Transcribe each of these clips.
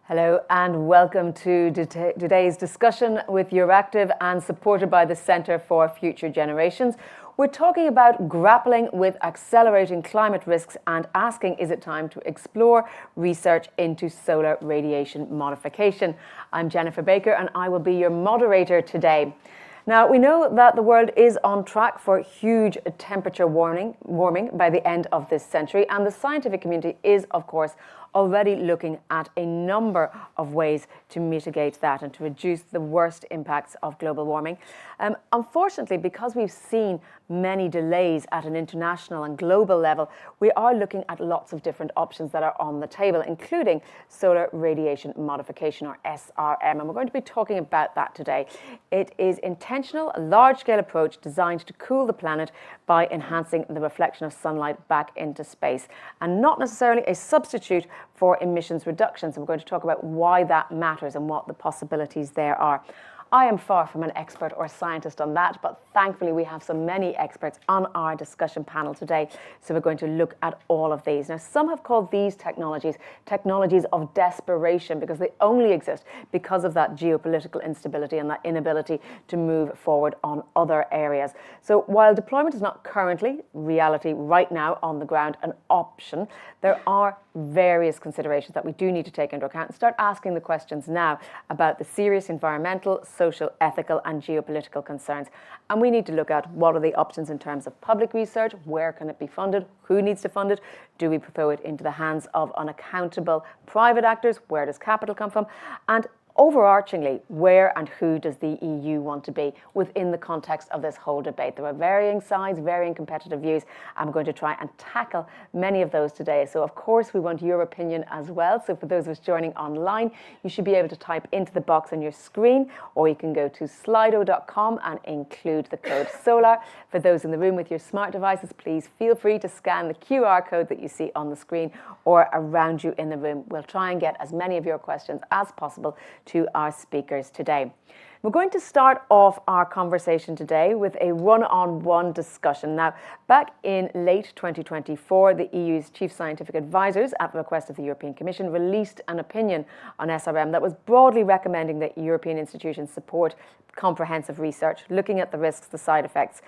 Hello and welcome to today's discussion with Euractiv and supported by the Centre for Future Generations. We're talking about grappling with accelerating climate risks and asking, is it time to explore research into solar radiation modification? I'm Jennifer Baker and I will be your moderator today. Now, we know that the world is on track for huge temperature warming by the end of this century, and the scientific community is, of course, already looking at a number of ways to mitigate that and to reduce the worst impacts of global warming. Unfortunately, because we've seen many delays at an international and global level, we are looking at lots of different options that are on the table, including solar radiation modification, or SRM, and we're going to be talking about that today. It is intentional, a large-scale approach designed to cool the planet by enhancing the reflection of sunlight back into space, and not necessarily a substitute for emissions reductions. And we're going to talk about why that matters and what the possibilities there are. I am far from an expert or scientist on that, but thankfully we have so many experts on our discussion panel today, so we're going to look at all of these. Now, some have called these technologies of desperation because they only exist because of that geopolitical instability and that inability to move forward on other areas. So while deployment is not currently reality right now on the ground an option, there are various considerations that we do need to take into account and start asking the questions now about the serious environmental, social, ethical and geopolitical concerns. And we need to look at what are the options in terms of public research, where can it be funded, who needs to fund it, do we throw it into the hands of unaccountable private actors, where does capital come from, and overarchingly, where and who does the EU want to be within the context of this whole debate? There are varying sides, varying competitive views. I'm going to try and tackle many of those today. So, of course, we want your opinion as well. So for those of us joining online, you should be able to type into the box on your screen, or you can go to slido.com and include the code SOLAR. For those in the room with your smart devices, please feel free to scan the QR code that you see on the screen or around you in the room. We'll try and get as many of your questions as possible to our speakers today. We're going to start off our conversation today with a one-on-one discussion. Now, back in late 2024, the EU's chief scientific advisors, at the request of the European Commission, released an opinion on SRM that was broadly recommending that European institutions support comprehensive research, looking at the risks, the side effects.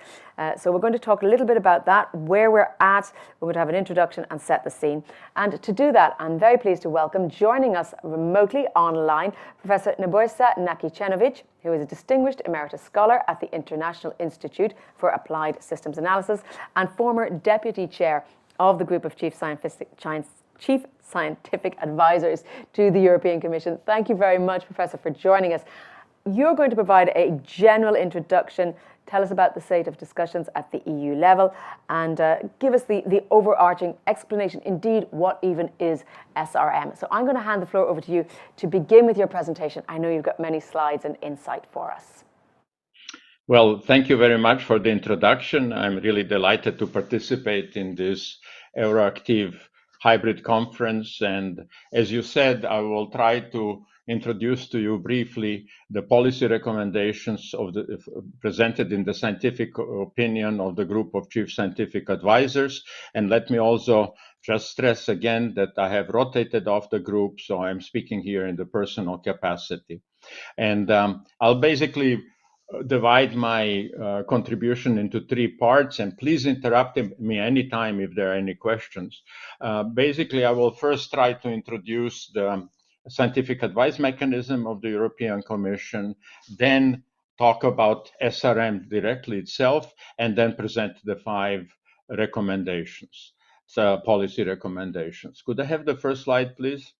So we're going to talk a little bit about that, where we're at. We're going to have an introduction and set the scene. And to do that, I'm very pleased to welcome, joining us remotely online, Professor Nebojša Nakicenovic, who is a distinguished emeritus scholar at the International Institute for Applied Systems Analysis and former deputy chair of the group of chief scientific advisors to the European Commission. Thank you very much, Professor, for joining us. You're going to provide a general introduction, tell us about the state of discussions at the EU level, and give us the overarching explanation, indeed, what even is SRM. So I'm going to hand the floor over to you to begin with your presentation. I know you've got many slides and insight for us. Well, thank you very much for the introduction. I'm really delighted to participate in this Euractiv hybrid conference. And as you said, I will try to introduce to you briefly the policy recommendations presented in the scientific opinion of the group of chief scientific advisors. And let me also just stress again that I have rotated off the group, so I'm speaking here in the personal capacity. And I'll basically divide my contribution into three parts, and please interrupt me anytime if there are any questions. Basically, I will first try to introduce the scientific advice mechanism of the European Commission, then talk about SRM directly itself, and then present the 5 recommendations, so policy recommendations. Could I have the first slide, please?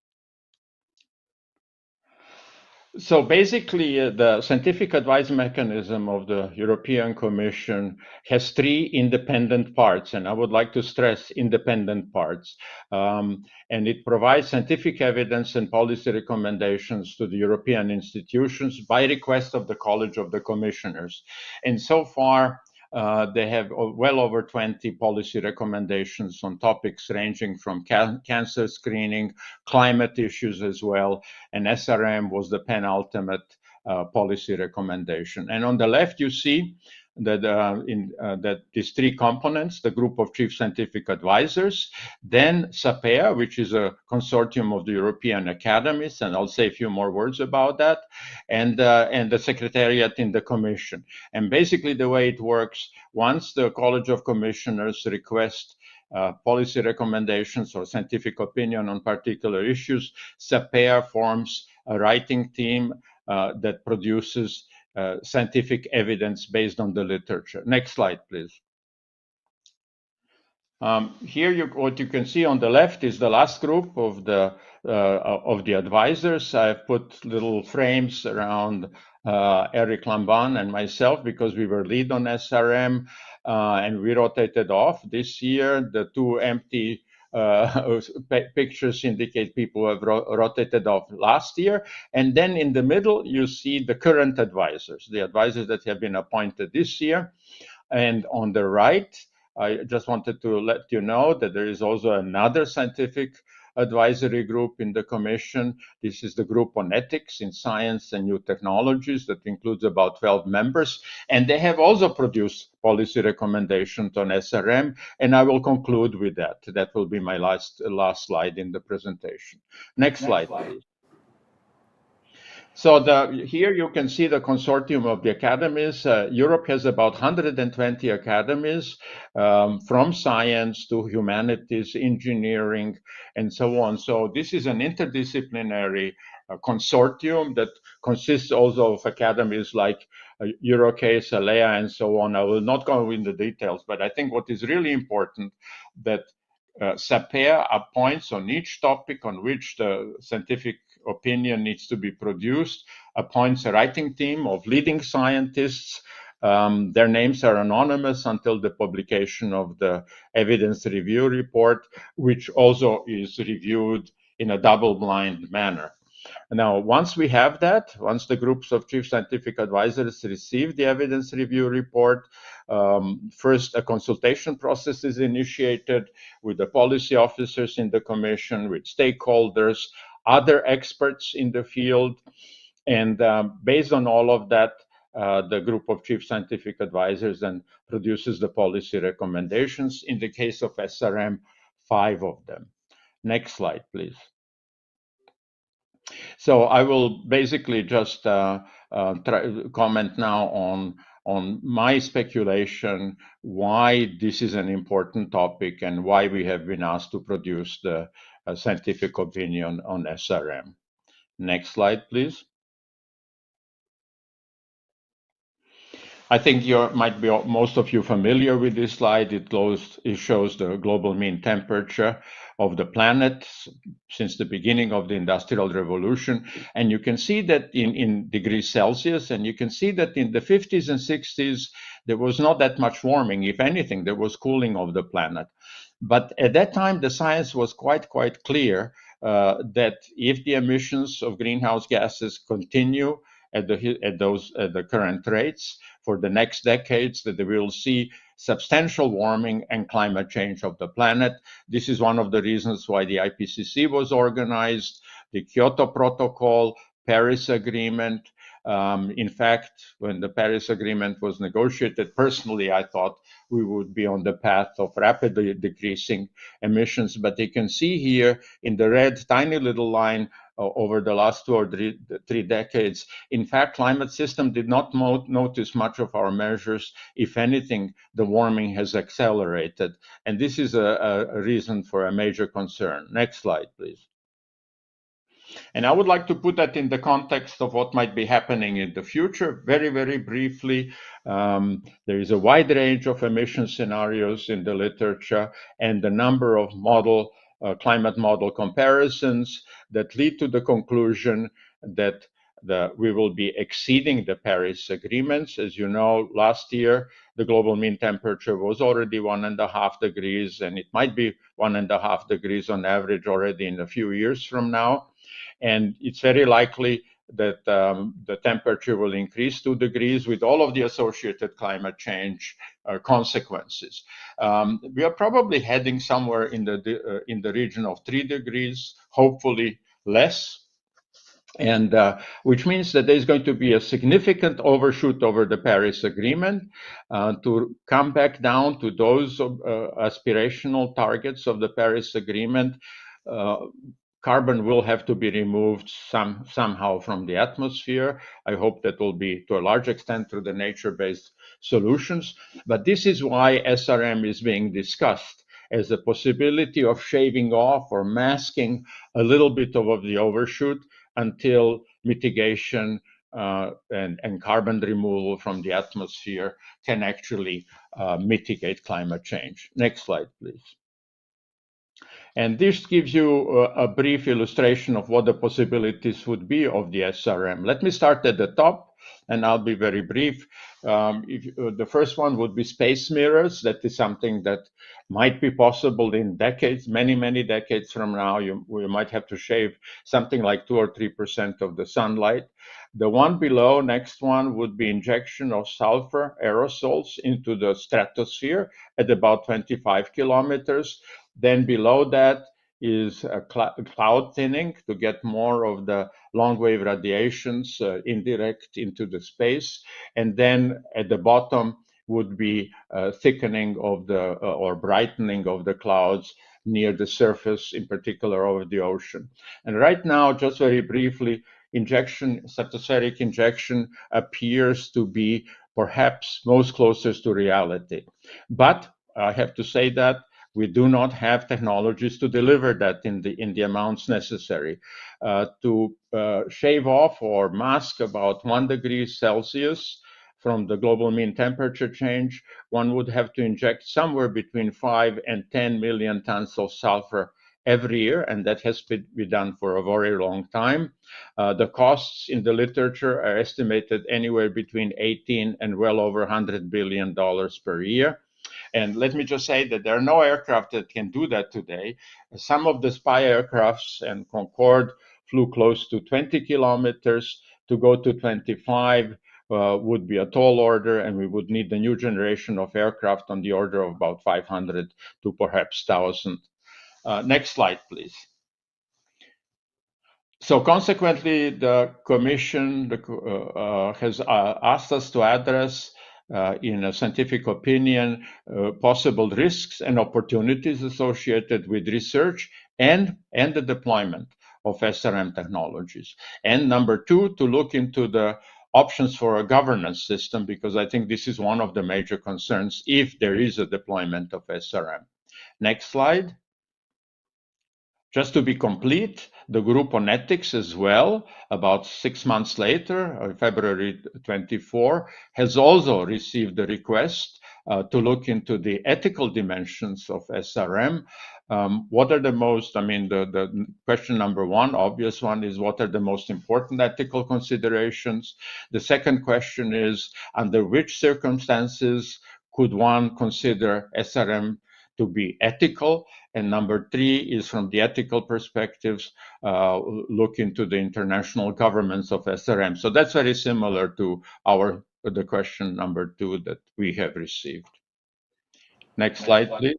So basically, the scientific advice mechanism of the European Commission has 3 independent parts, and I would like to stress independent parts. And it provides scientific evidence and policy recommendations to the European institutions by request of the College of the Commissioners. And so far, they have well over 20 policy recommendations on topics ranging from cancer screening, climate issues as well, and SRM was the penultimate policy recommendation. And on the left, you see that these three components: the group of chief scientific advisors, then SAPEA, which is a consortium of the European academies, and I'll say a few more words about that, and the secretariat in the Commission. And basically, the way it works: once the College of Commissioners request policy recommendations or scientific opinion on particular issues, SAPEA forms a writing team that produces scientific evidence based on the literature. Next slide, please. Here, what you can see on the left is the last group of the advisors. I've put little frames around Eric Lamban and myself because we were lead on SRM, and we rotated off this year. The two empty pictures indicate people who have rotated off last year. And then in the middle, you see the current advisors, the advisors that have been appointed this year. And on the right, I just wanted to let you know that there is also another scientific advisory group in the Commission. This is the group on ethics in science and new technologies that includes about 12 members. And they have also produced policy recommendations on SRM. And I will conclude with that. That will be my last slide in the presentation. Next slide, please. So here you can see the consortium of the academies. Europe has about 120 academies, from science to humanities, engineering, and so on. So this is an interdisciplinary consortium that consists also of academies like Eurocase, Alea, and so on. I will not go into the details, but I think what is really important that SAPEA appoints on each topic on which the scientific opinion needs to be produced, appoints a writing team of leading scientists. Their names are anonymous until the publication of the evidence review report, which also is reviewed in a double-blind manner. Now, once we have that, once the groups of chief scientific advisors receive the evidence review report, first a consultation process is initiated with the policy officers in the Commission, with stakeholders, other experts in the field. And based on all of that, the group of chief scientific advisors then produces the policy recommendations. In the case of SRM, 5 of them. Next slide, please. So I will basically just comment now on my speculation, why this is an important topic and why we have been asked to produce the scientific opinion on SRM. Next slide, please. I think might be most of you familiar with this slide. It shows the global mean temperature of the planet since the beginning of the Industrial Revolution. And you can see that in degrees Celsius, and you can see that in the 50s and 60s, there was not that much warming. If anything, there was cooling of the planet. But at that time, the science was quite clear that if the emissions of greenhouse gases continue at the current rates for the next decades, that we will see substantial warming and climate change of the planet. This is one of the reasons why the IPCC was organized, the Kyoto Protocol, Paris Agreement. In fact, when the Paris Agreement was negotiated, personally, I thought we would be on the path of rapidly decreasing emissions. But you can see here in the red tiny little line over the last 2 or 3 decades, in fact, climate system did not notice much of our measures. If anything, the warming has accelerated. And this is a reason for a major concern. Next slide, please. And I would like to put that in the context of what might be happening in the future. Very briefly, there is a wide range of emission scenarios in the literature and a number of climate model comparisons that lead to the conclusion that we will be exceeding the Paris agreements. As you know, last year, the global mean temperature was already 1.5 degrees, and it might be 1.5 degrees on average already in a few years from now. And it's very likely that the temperature will increase 2 degrees with all of the associated climate change consequences. We are probably heading somewhere in the region of 3 degrees, hopefully less. and which means that there's going to be a significant overshoot over the Paris Agreement to come back down to those aspirational targets of the Paris Agreement. Uh, Carbon will have to be removed somehow from the atmosphere. I hope that will be to a large extent through the nature-based solutions. But this is why SRM is being discussed as a possibility of shaving off or masking a little bit of the overshoot until mitigation and carbon removal from the atmosphere can actually mitigate climate change. Next slide, please. And this gives you a brief illustration of what the possibilities would be of the SRM. Let me start at the top, and I'll be very brief. The first one would be space mirrors. That is something that might be possible in decades, many decades from now. We might have to shave something like 2 or 3% of the sunlight. The one below, next one, would be injection of sulfur aerosols into the stratosphere at about 25 kilometers. Then below that is a cloud thinning to get more of the long wave radiations indirect into the space. And then at the bottom would be thickening of the or brightening of the clouds near the surface, in particular over the ocean. And right now, just very briefly, stratospheric injection appears to be perhaps most closest to reality. But I have to say that we do not have technologies to deliver that in the amounts necessary. To shave off or mask about 1 degree Celsius from the global mean temperature change, one would have to inject somewhere between 5 and 10 million tons of sulfur every year, and that has been done for a very long time. The costs in the literature are estimated anywhere between 18 and well over $100 billion per year. And let me just say that there are no aircraft that can do that today. Some of the spy aircrafts, and Concorde flew close to 20 kilometers. To go to 25 would be a tall order, and we would need a new generation of aircraft on the order of about 500 to perhaps 1,000. Next slide, please. So consequently, the Commission has asked us to address in a scientific opinion, possible risks and opportunities associated with research and the deployment of SRM technologies. And number two, to look into the options for a governance system, because I think this is one of the major concerns if there is a deployment of SRM. Next slide. Just to be complete, the group on ethics as well, about 6 months later, February 24, has also received a request to look into the ethical dimensions of SRM. What are the most, the question number one, obvious one, is what are the most important ethical considerations? The second question is, under which circumstances could one consider SRM to be ethical? And number three is from the ethical perspectives, look into the international governance of SRM. So that's very similar to the question number two that we have received. Next slide, please.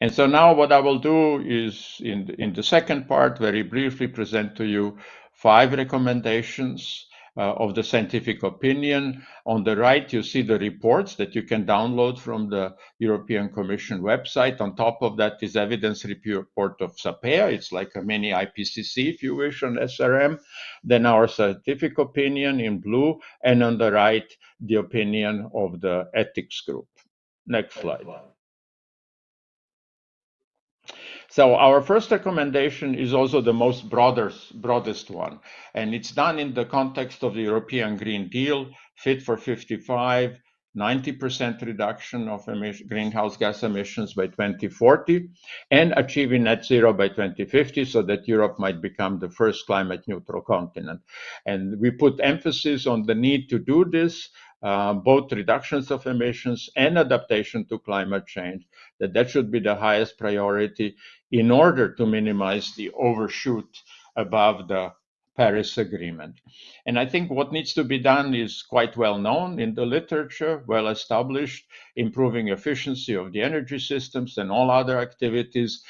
And so now what I will do is in the second part, very briefly present to you 5 recommendations of the scientific opinion. On the right, you see the reports that you can download from the European Commission website. On top of that is evidence report of SAPEA. It's like a mini IPCC, if you wish, on SRM. Then our scientific opinion in blue, and on the right, the opinion of the ethics group. Next slide. So our first recommendation is also the most broadest one, and it's done in the context of the European Green Deal, Fit for 55, 90% reduction of greenhouse gas emissions by 2040, and achieving net zero by 2050, so that Europe might become the first climate neutral continent. And we put emphasis on the need to do this, both reductions of emissions and adaptation to climate change, that should be the highest priority in order to minimize the overshoot above the Paris Agreement. And I think what needs to be done is quite well known in the literature, well established, improving efficiency of the energy systems and all other activities,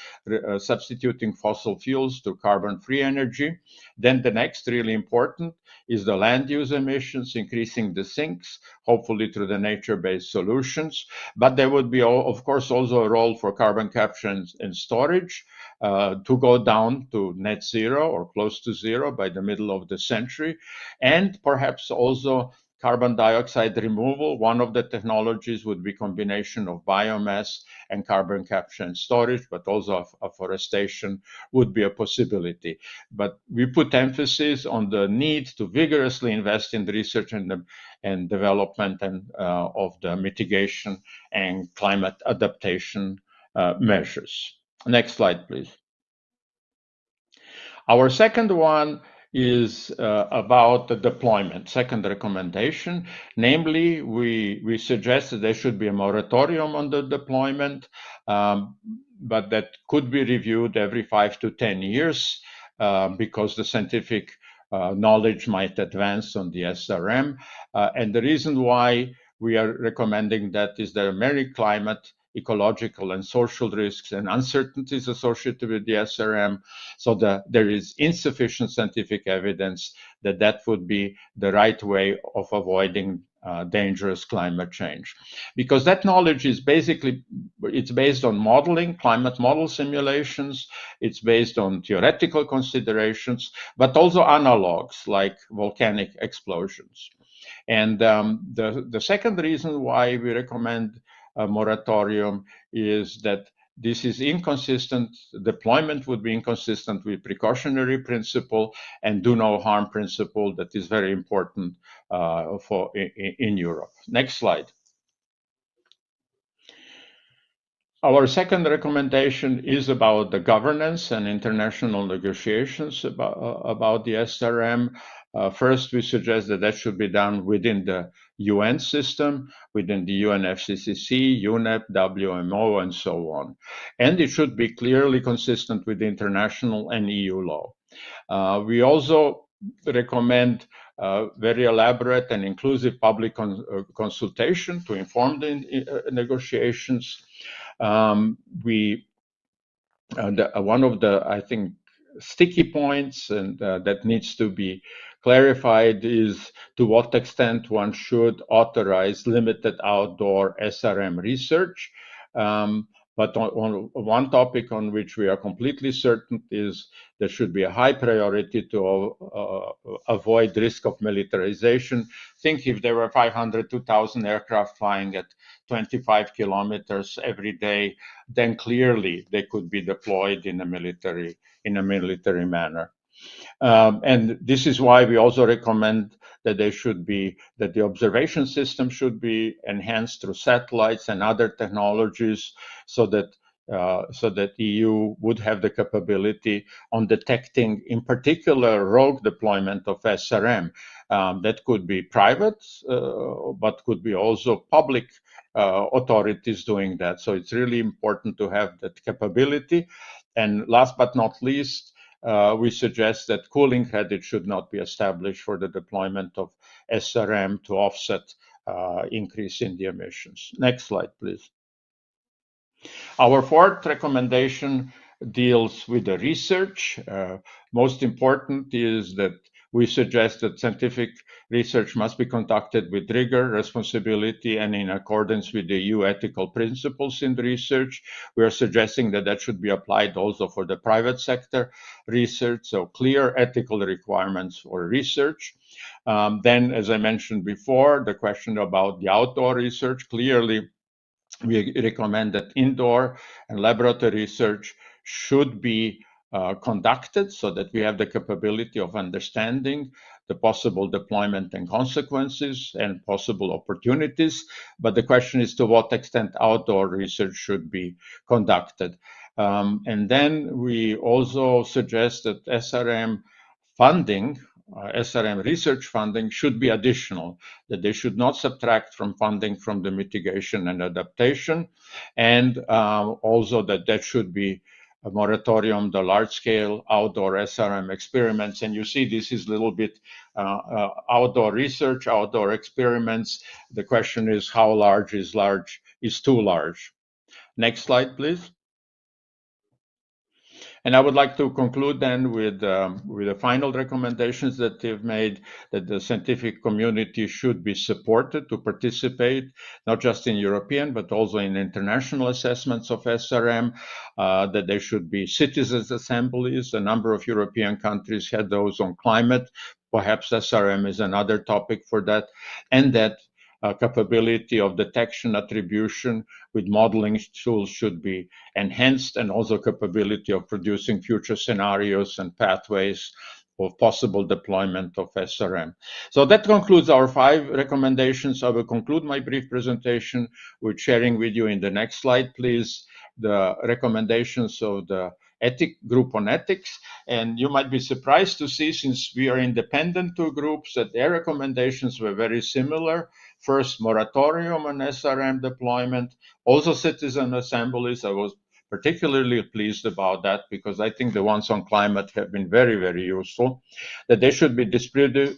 substituting fossil fuels to carbon-free energy. Then the next really important is the land use emissions, increasing the sinks, hopefully through the nature-based solutions. But there would be, of course, also a role for carbon capture and storage to go down to net zero or close to zero by the middle of the century, and perhaps also carbon dioxide removal. One of the technologies would be combination of biomass and carbon capture and storage, but also afforestation would be a possibility. But we put emphasis on the need to vigorously invest in the research and development and of the mitigation and climate adaptation measures. Next slide, please. Our second one is about the deployment. Second recommendation, namely, we suggest that there should be a moratorium on the deployment, but that could be reviewed every 5 to 10 years because the scientific knowledge might advance on the SRM. And the reason why we are recommending that is there are many climate, ecological, and social risks and uncertainties associated with the SRM, so that there is insufficient scientific evidence that that would be the right way of avoiding dangerous climate change. Because that knowledge is basically, it's based on modeling, climate model simulations, it's based on theoretical considerations, but also analogs like volcanic explosions. And the second reason why we recommend a moratorium is that this is inconsistent. Deployment would be inconsistent with precautionary principle and do no harm principle that is very important in Europe. Next slide. Our second recommendation is about the governance and international negotiations about the SRM. First, we suggest that that should be done within the UN system, within the UNFCCC, UNEP, WMO, and so on. And it should be clearly consistent with international and EU law. We also recommend very elaborate and inclusive public consultation to inform the negotiations. One of the, I think, sticky points and that needs to be clarified is to what extent one should authorize limited outdoor SRM research. But on one topic on which we are completely certain is there should be a high priority to avoid risk of militarization. Think if there were 500, 2,000 aircraft flying at 25 kilometers every day, then clearly they could be deployed in a military manner. And this is why we also recommend that the observation system should be enhanced through satellites and other technologies, so that the EU would have the capability on detecting, in particular, rogue deployment of SRM. That could be private, but could be also public authorities doing that. So it's really important to have that capability. And last but not least, we suggest that cooling credit should not be established for the deployment of SRM to offset increase in the emissions. Next slide, please. Our fourth recommendation deals with the research. Most important is that we suggest that scientific research must be conducted with rigor, responsibility, and in accordance with the EU ethical principles in the research. We are suggesting that that should be applied also for the private sector research, so clear ethical requirements for research. Then, as I mentioned before, the question about the outdoor research, clearly we recommend that indoor and laboratory research should be conducted so that we have the capability of understanding the possible deployment and consequences and possible opportunities. But the question is to what extent outdoor research should be conducted. And then we also suggest that SRM funding, SRM research funding should be additional, that they should not subtract from funding from the mitigation and adaptation, and also that that should be a moratorium, the large-scale outdoor SRM experiments. And you see this is a little bit outdoor research, outdoor experiments. The question is how large is too large. Next slide, please. And I would like to conclude then with the final recommendations that they've made, that the scientific community should be supported to participate, not just in European, but also in international assessments of SRM, that there should be citizens' assemblies. A number of European countries had those on climate. Perhaps SRM is another topic for that, and that capability of detection attribution with modeling tools should be enhanced, and also capability of producing future scenarios and pathways of possible deployment of SRM. So that concludes our 5 recommendations. I will conclude my brief presentation with sharing with you in the next slide, please, the recommendations of the group on ethics. And you might be surprised to see, since we are independent 2 groups, that their recommendations were very similar. First, moratorium on SRM deployment, also citizen assemblies. I was particularly pleased about that because I think the ones on climate have been very, very useful. That there should be distributive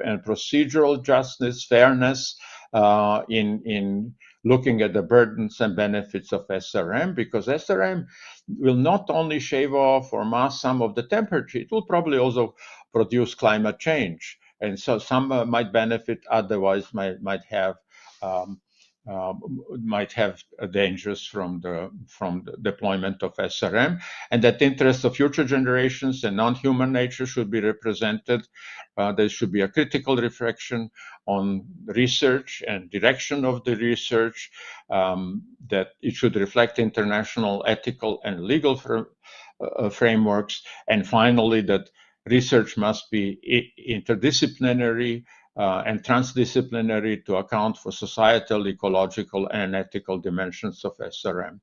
and procedural justice, fairness in looking at the burdens and benefits of SRM, because SRM will not only shave off or mask some of the temperature, it will probably also produce climate change. And so some might benefit, otherwise might have dangers from the deployment of SRM, and that the interests of future generations and non-human nature should be represented. There should be a critical reflection on research and direction of the research, that it should reflect international ethical and legal frameworks, and finally that research must be interdisciplinary and transdisciplinary to account for societal, ecological, and ethical dimensions of SRM.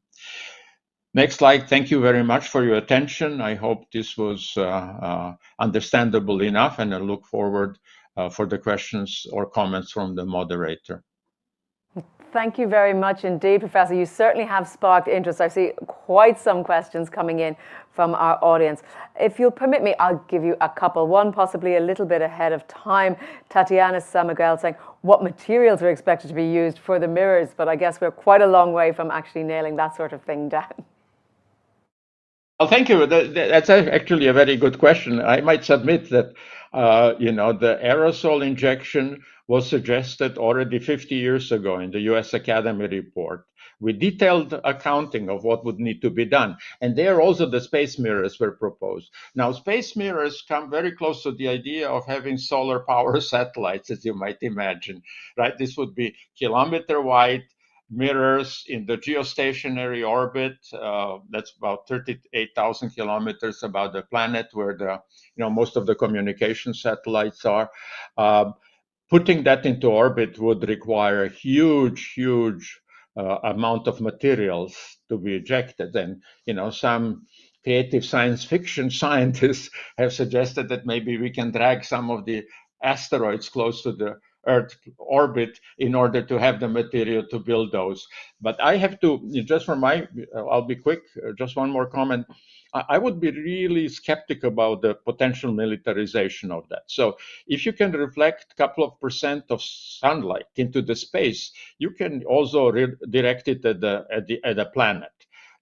Next slide. Thank you very much for your attention. I hope this was understandable enough, and I look forward for the questions or comments from the moderator. Thank you very much indeed, Professor. You certainly have sparked interest. I see quite some questions coming in from our audience. If you'll permit me, I'll give you a couple. One possibly a little bit ahead of time. Tatiana Samagel saying, what materials are expected to be used for the mirrors? But I guess we're quite a long way from actually nailing that sort of thing down. Well, thank you. That's actually a very good question. I might submit that, the aerosol injection was suggested already 50 years ago in the US Academy report with detailed accounting of what would need to be done. And there also the space mirrors were proposed. Now, space mirrors come very close to the idea of having solar power satellites, as you might imagine, right? This would be kilometer wide mirrors in the geostationary orbit. That's about 38,000 kilometers above the planet, where most of the communication satellites are. Putting that into orbit would require a huge amount of materials to be ejected. And, some creative science fiction scientists have suggested that maybe we can drag some of the asteroids close to the Earth orbit in order to have the material to build those. But I have to, I'll be quick, just one more comment. I would be really skeptical about the potential militarization of that. So if you can reflect a couple of % of sunlight into the space, you can also direct it at the planet.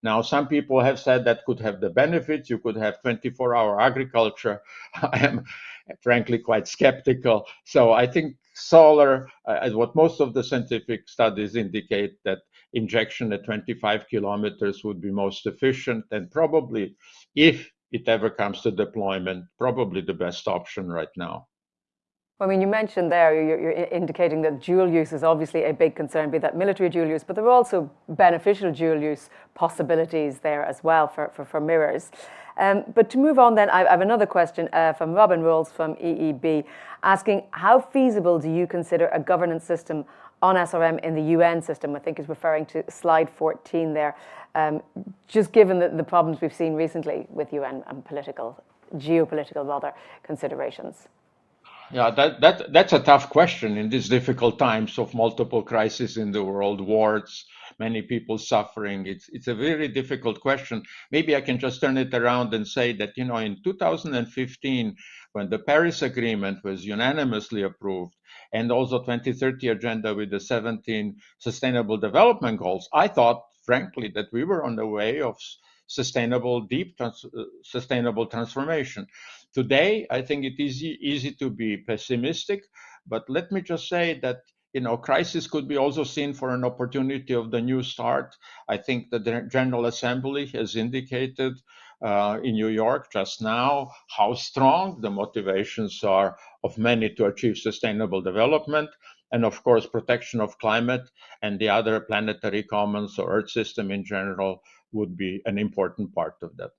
Now, some people have said that could have the benefits. You could have 24-hour agriculture. I am frankly quite skeptical. So I think solar, as what most of the scientific studies indicate, that injection at 25 kilometers would be most efficient, and probably, if it ever comes to deployment, probably the best option right now. I mean, you mentioned there, you're indicating that dual use is obviously a big concern, be that military dual use, but there are also beneficial dual use possibilities there as well for mirrors. But to move on then, I have another question from Robin Rolls from EEB, asking, how feasible do you consider a governance system on SRM in the UN system? I think is referring to slide 14 there, just given the problems we've seen recently with UN and geopolitical considerations. Yeah, that's a tough question in these difficult times of multiple crises in the world, wars, many people suffering. It's a very difficult question. Maybe I can just turn it around and say that, in 2015, when the Paris Agreement was unanimously approved, and also 2030 agenda with the 17 sustainable development goals, I thought, frankly, that we were on the way of sustainable, sustainable transformation. Today, I think it is easy to be pessimistic, but let me just say that crisis could be also seen for an opportunity of the new start. I think the General Assembly has indicated in New York just now how strong the motivations are of many to achieve sustainable development. And of course, protection of climate and the other planetary commons or Earth system in general would be an important part of that.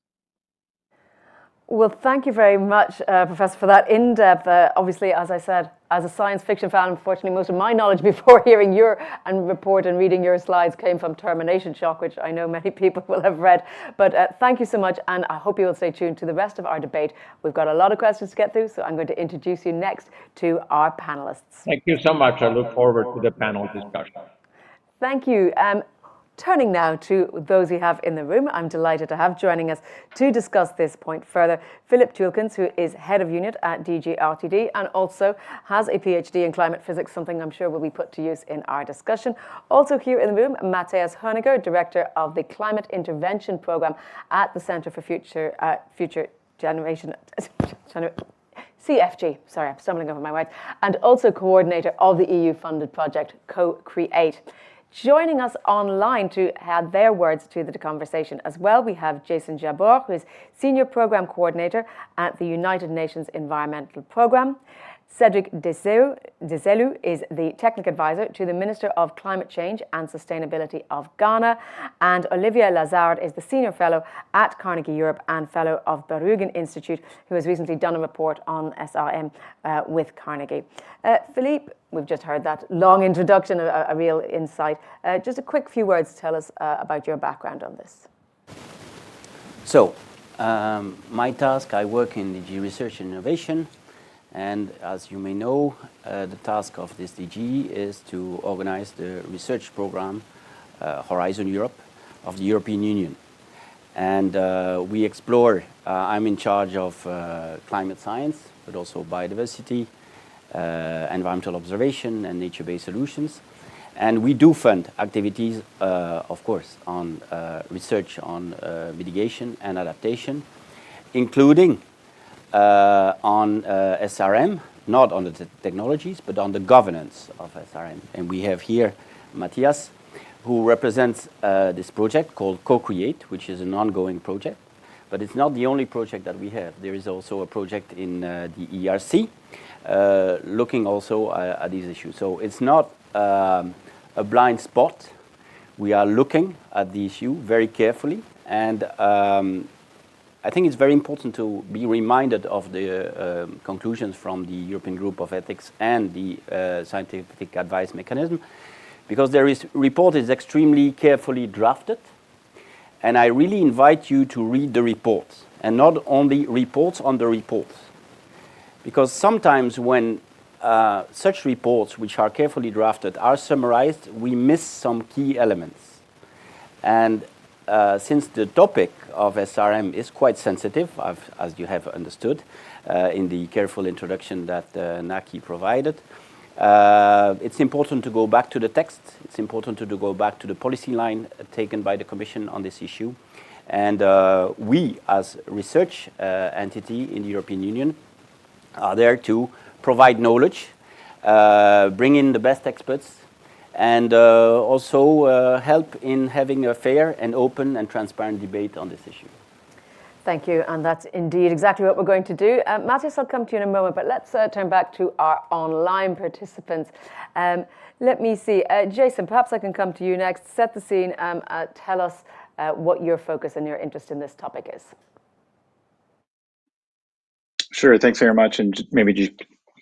Well, thank you very much, Professor, for that in-depth. Obviously, as I said, as a science fiction fan, unfortunately, most of my knowledge before hearing your report and reading your slides came from Termination Shock, which I know many people will have read. But thank you so much, and I hope you will stay tuned to the rest of our debate. We've got a lot of questions to get through, so I'm going to introduce you next to our panelists. Thank you so much. I look forward to the panel discussion. Thank you. Turning now to those we have in the room, I'm delighted to have joining us to discuss this point further, Philip Julkens, who is Head of Unit at DG RTD and also has a PhD in climate physics, something I'm sure will be put to use in our discussion. Also here in the room, Matthias Hoeniger, Director of the Climate Intervention Programme at the Centre for Future Generation, CFG, sorry, I'm stumbling over my words, and also coordinator of the EU-funded project Co-Create. Joining us online to add their words to the conversation as well, we have Jason Jabor, who is Senior Programme Coordinator at the United Nations Environmental Programme. Cedric Deselu is the Technical Advisor to the Minister of Climate Change and Sustainability of Ghana. And Olivia Lazard is the Senior Fellow at Carnegie Europe and Fellow of Berrugen Institute, who has recently done a report on SRM with Carnegie. Philippe, we've just heard that long introduction, a real insight. Just a quick few words to tell us about your background on this. So, my task, I work in DG Research and Innovation. And as you may know, the task of this DG is to organize the research program, Horizon Europe, of the European Union. And we explore, I'm in charge of climate science, but also biodiversity, environmental observation, and nature-based solutions. And we do fund activities, of course, on research on mitigation and adaptation, including on SRM, not on the technologies, but on the governance of SRM. And we have here Matthias, who represents this project called Co-Create, which is an ongoing project. But it's not the only project that we have. There is also a project in the ERC, looking also at these issues. So it's not a blind spot. We are looking at the issue very carefully. And I think it's very important to be reminded of the conclusions from the European Group of Ethics and the Scientific Advice Mechanism, because their report is extremely carefully drafted. And I really invite you to read the reports, and not only reports on the reports. Because sometimes when such reports, which are carefully drafted, are summarized, we miss some key elements. And since the topic of SRM is quite sensitive, as you have understood in the careful introduction that Naki provided, it's important to go back to the text. It's important to go back to the policy line taken by the Commission on this issue. And we, as research entity in the European Union, are there to provide knowledge, bring in the best experts, and also help in having a fair and open and transparent debate on this issue. Thank you, and that's indeed exactly what we're going to do. Matthias, I'll come to you in a moment, but let's turn back to our online participants. Let me see. Jason, perhaps I can come to you next. Set the scene. Tell us what your focus and your interest in this topic is. Sure, thanks very much. And maybe you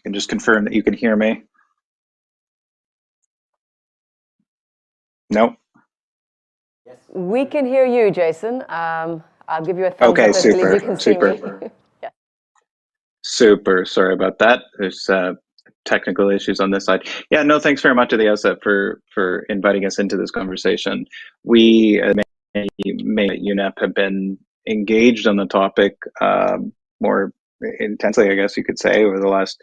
can just confirm that you can hear me. No? Yes. We can hear you, Jason. I'll give you a thumbs up. Okay, super, you can see me. Yeah. Super, sorry about that. There's technical issues on this side. Yeah, no, thanks very much to the outset for inviting us into this conversation. We may at UNEP have been engaged on the topic more intensely, I guess you could say, over the last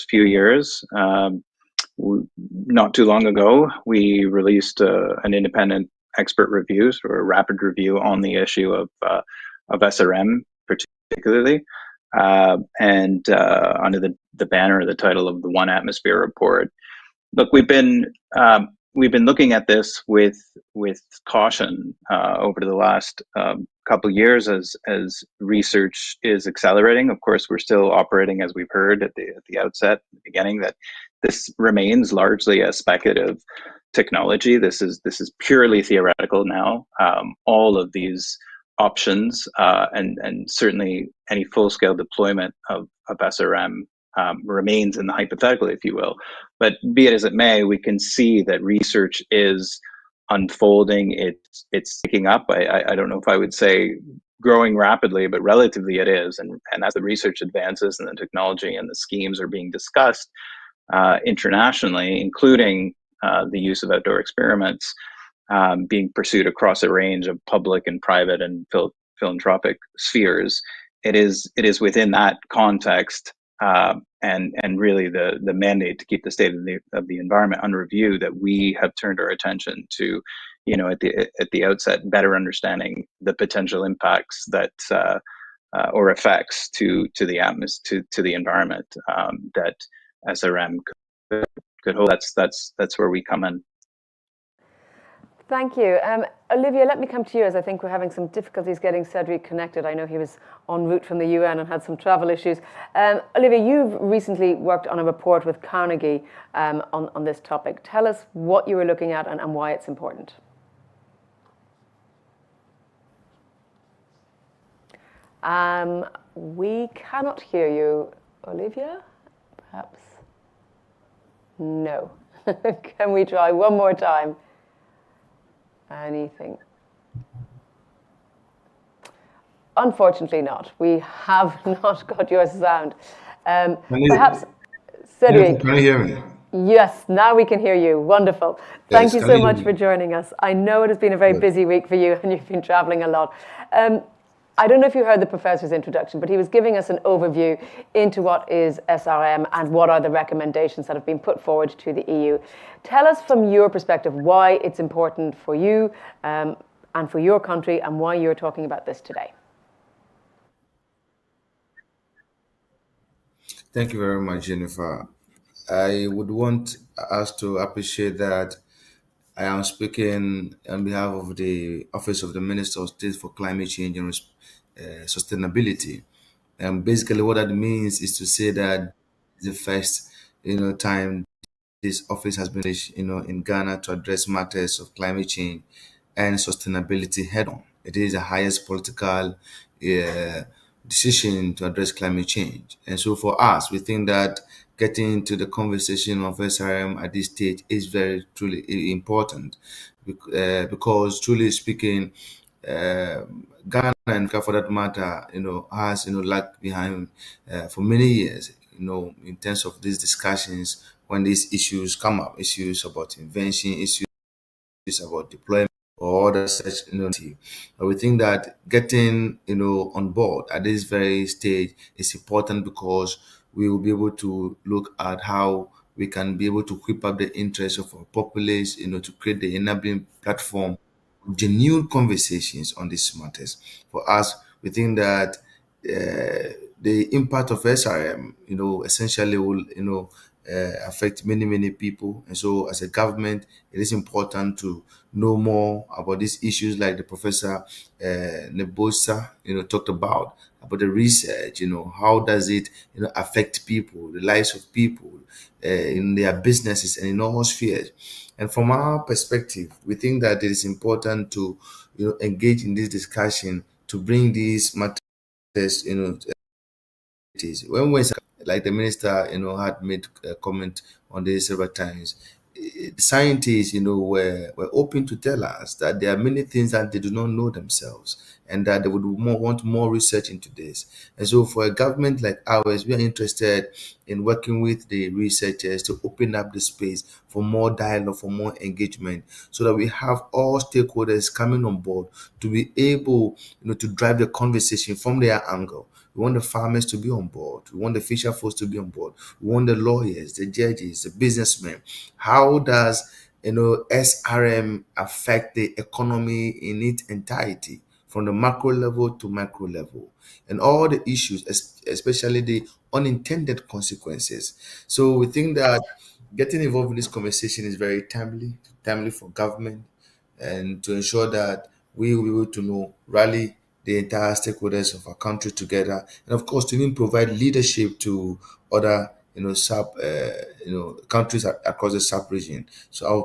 few years. Not too long ago, we released an independent expert review, or a rapid review on the issue of SRM, particularly, and under the banner or the title of the One Atmosphere Report. Look, we've been looking at this with caution over the last couple of years as research is accelerating. Of course, we're still operating, as we've heard at the outset, at the beginning, that this remains largely a speculative technology. This is purely theoretical now. All of these options and certainly any full-scale deployment of SRM remains in the hypothetical, if you will. But be it as it may, we can see that research is unfolding. It's picking up. I don't know if I would say growing rapidly, but relatively it is. And as the research advances and the technology and the schemes are being discussed internationally, including the use of outdoor experiments being pursued across a range of public and private and philanthropic spheres, it is within that context and really the mandate to keep the state of the environment under review that we have turned our attention to, at the outset, better understanding the potential impacts that or effects to the atmosphere, to the environment that SRM could hold. That's where we come in. Thank you. Olivia, let me come to you, as I think we're having some difficulties getting Cedric connected. I know he was en route from the UN and had some travel issues. Olivia, you've recently worked on a report with Carnegie on this topic. Tell us what you were looking at and why it's important. We cannot hear you, Olivia, perhaps? No. Can we try one more time? Anything? Unfortunately not. We have not got your sound. Perhaps, Cedric. Can you hear me? Yes, now we can hear you. Wonderful. Thank you so much for joining us. I know it has been a very busy week for you and you've been traveling a lot. I don't know if you heard the professor's introduction, but he was giving us an overview into what is SRM and what are the recommendations that have been put forward to the EU. Tell us from your perspective why it's important for you and for your country and why you're talking about this today. Thank you very much, Jennifer. I would want us to appreciate that I am speaking on behalf of the Office of the Minister of State for Climate Change and Sustainability. And basically what that means is to say that the first, time this office has been, in Ghana to address matters of climate change and sustainability head on. It is the highest political decision to address climate change. And so for us, we think that getting into the conversation of SRM at this stage is very truly important because truly speaking, Ghana and for that matter, has lagged behind for many years, in terms of these discussions when these issues come up, issues about invention, issues about deployment or other such. We think that getting on board at this very stage is important because we will be able to look at how we can be able to equip up the interest of our populace, to create the enabling platform, genuine conversations on these matters. For us, we think that the impact of SRM, essentially will, affect many people. And so as a government, it is important to know more about these issues like the Professor Nebosa, talked about the research, how does it, affect people, the lives of people in their businesses and in all spheres. And from our perspective, we think that it is important to, engage in this discussion to bring these matters, when like the minister, had made a comment on this several times. Scientists, were open to tell us that there are many things that they do not know themselves, and that they would want more research into this. And so for a government like ours, we are interested in working with the researchers to open up the space for more dialogue, for more engagement, so that we have all stakeholders coming on board to be able, to drive the conversation from their angle. We want the farmers to be on board. We want the fisher folks to be on board. We want the lawyers, the judges, the businessmen. How does SRM affect the economy in its entirety, from the macro level to micro level, and all the issues, especially the unintended consequences. So we think that getting involved in this conversation is very timely for government, and to ensure that we will be able to rally the entire stakeholders of our country together, and of course to even provide leadership to other countries across the sub region. So I'll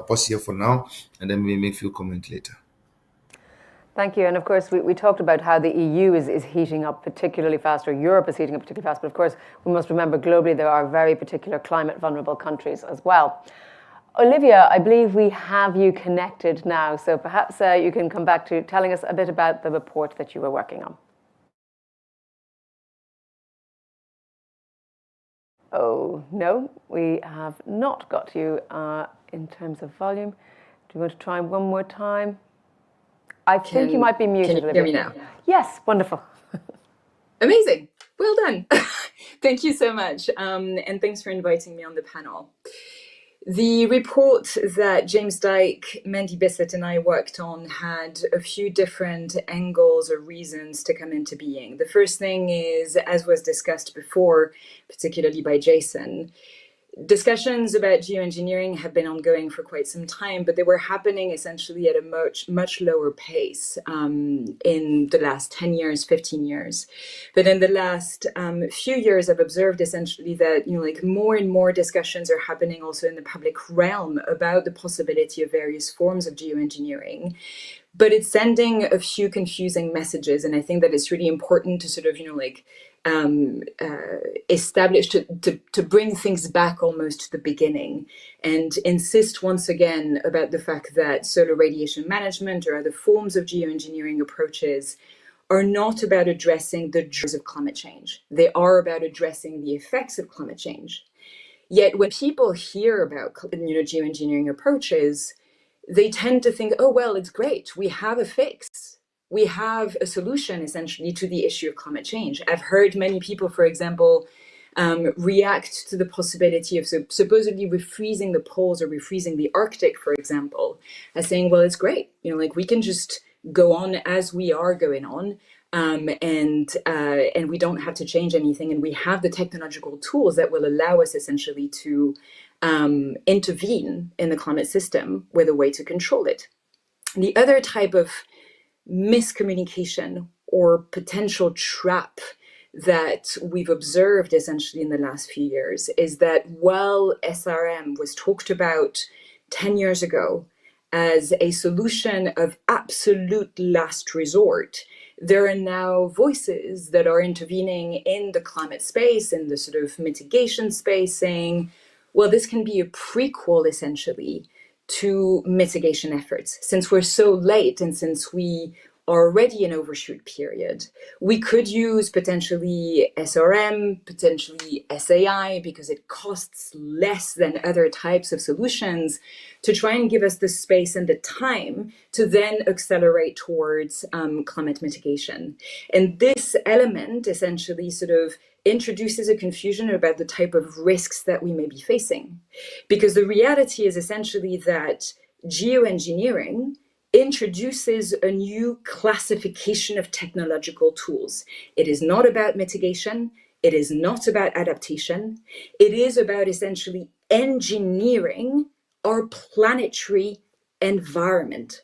pause here for now, and then we make a few comments later. Thank you. And of course, we talked about how the EU is heating up particularly fast, or Europe is heating up particularly fast. But of course, we must remember globally there are very particular climate vulnerable countries as well. Olivia, I believe we have you connected now. So perhaps you can come back to telling us a bit about the report that you were working on. Oh, no, we have not got you in terms of volume. Do you want to try one more time? I think you might be muted. Can you hear me now? Yes, wonderful. Amazing. Well done. Thank you so much. And thanks for inviting me on the panel. The report that James Dyke, Mandy Bissett, and I worked on had a few different angles or reasons to come into being. The first thing is, as was discussed before, particularly by Jason, discussions about geoengineering have been ongoing for quite some time, but they were happening essentially at a much lower pace in the last 10 years, 15 years. But in the last few years, I've observed essentially that more and more discussions are happening also in the public realm about the possibility of various forms of geoengineering. But it's sending a few confusing messages, and I think that it's really important to sort of establish, to bring things back almost to the beginning, and insist once again about the fact that solar radiation management or other forms of geoengineering approaches are not about addressing the drivers of climate change. They are about addressing the effects of climate change. Yet when people hear about geoengineering approaches, they tend to think, oh, well, it's great. We have a fix. We have a solution essentially to the issue of climate change. I've heard many people, for example, react to the possibility of supposedly refreezing the poles or refreezing the Arctic, for example, as saying, well, it's great. We can just go on as we are going on. And we don't have to change anything. And we have the technological tools that will allow us essentially to intervene in the climate system with a way to control it. The other type of miscommunication or potential trap that we've observed essentially in the last few years is that while SRM was talked about 10 years ago as a solution of absolute last resort, there are now voices that are intervening in the climate space, in the sort of mitigation space, saying, well, this can be a prequel essentially to mitigation efforts. Since we're so late and since we are already in overshoot period, we could use potentially SRM, potentially SAI, because it costs less than other types of solutions, to try and give us the space and the time to then accelerate towards climate mitigation. And this element essentially sort of introduces a confusion about the type of risks that we may be facing. Because the reality is essentially that geoengineering introduces a new classification of technological tools. It is not about mitigation. It is not about adaptation. It is about essentially engineering our planetary environment.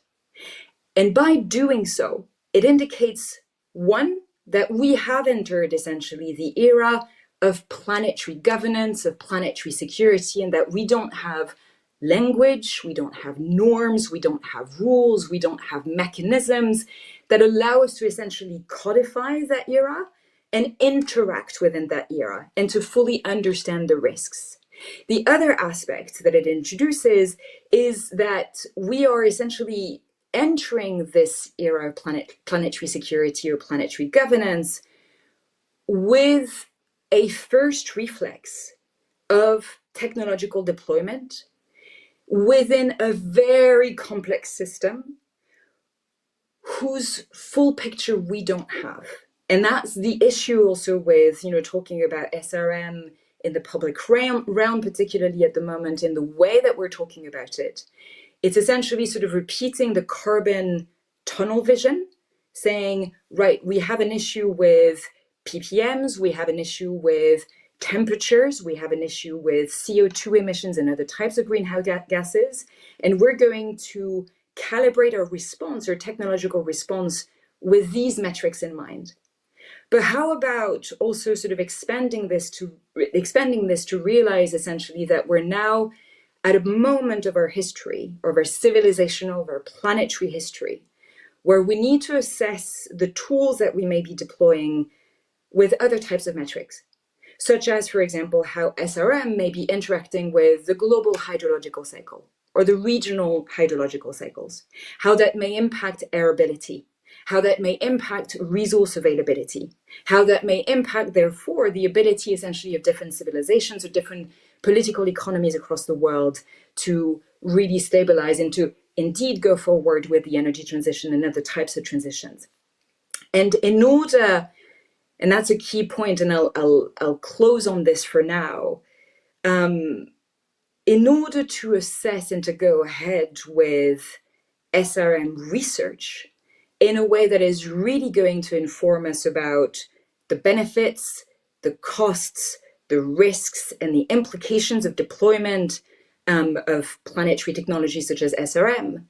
And by doing so, it indicates, one, that we have entered essentially the era of planetary governance, of planetary security, and that we don't have language, we don't have norms, we don't have rules, we don't have mechanisms that allow us to essentially codify that era and interact within that era and to fully understand the risks. The other aspect that it introduces is that we are essentially entering this era of planetary security or planetary governance with a first reflex of technological deployment within a very complex system whose full picture we don't have. And that's the issue also with, talking about SRM in the public realm, particularly at the moment, in the way that we're talking about it. It's essentially sort of repeating the carbon tunnel vision, saying, right, we have an issue with ppms, we have an issue with temperatures, we have an issue with CO2 emissions and other types of greenhouse gases, and we're going to calibrate our response, our technological response, with these metrics in mind. But how about also sort of expanding this to realize essentially that we're now at a moment of our history, of our civilizational, of our planetary history, where we need to assess the tools that we may be deploying with other types of metrics, such as, for example, how SRM may be interacting with the global hydrological cycle or the regional hydrological cycles, how that may impact airability, how that may impact resource availability, how that may impact, therefore, the ability essentially of different civilizations or different political economies across the world to really stabilize and to indeed go forward with the energy transition and other types of transitions. And in order, and that's a key point, and I'll close on this for now, in order to assess and to go ahead with SRM research in a way that is really going to inform us about the benefits, the costs, the risks, and the implications of deployment of planetary technologies such as SRM,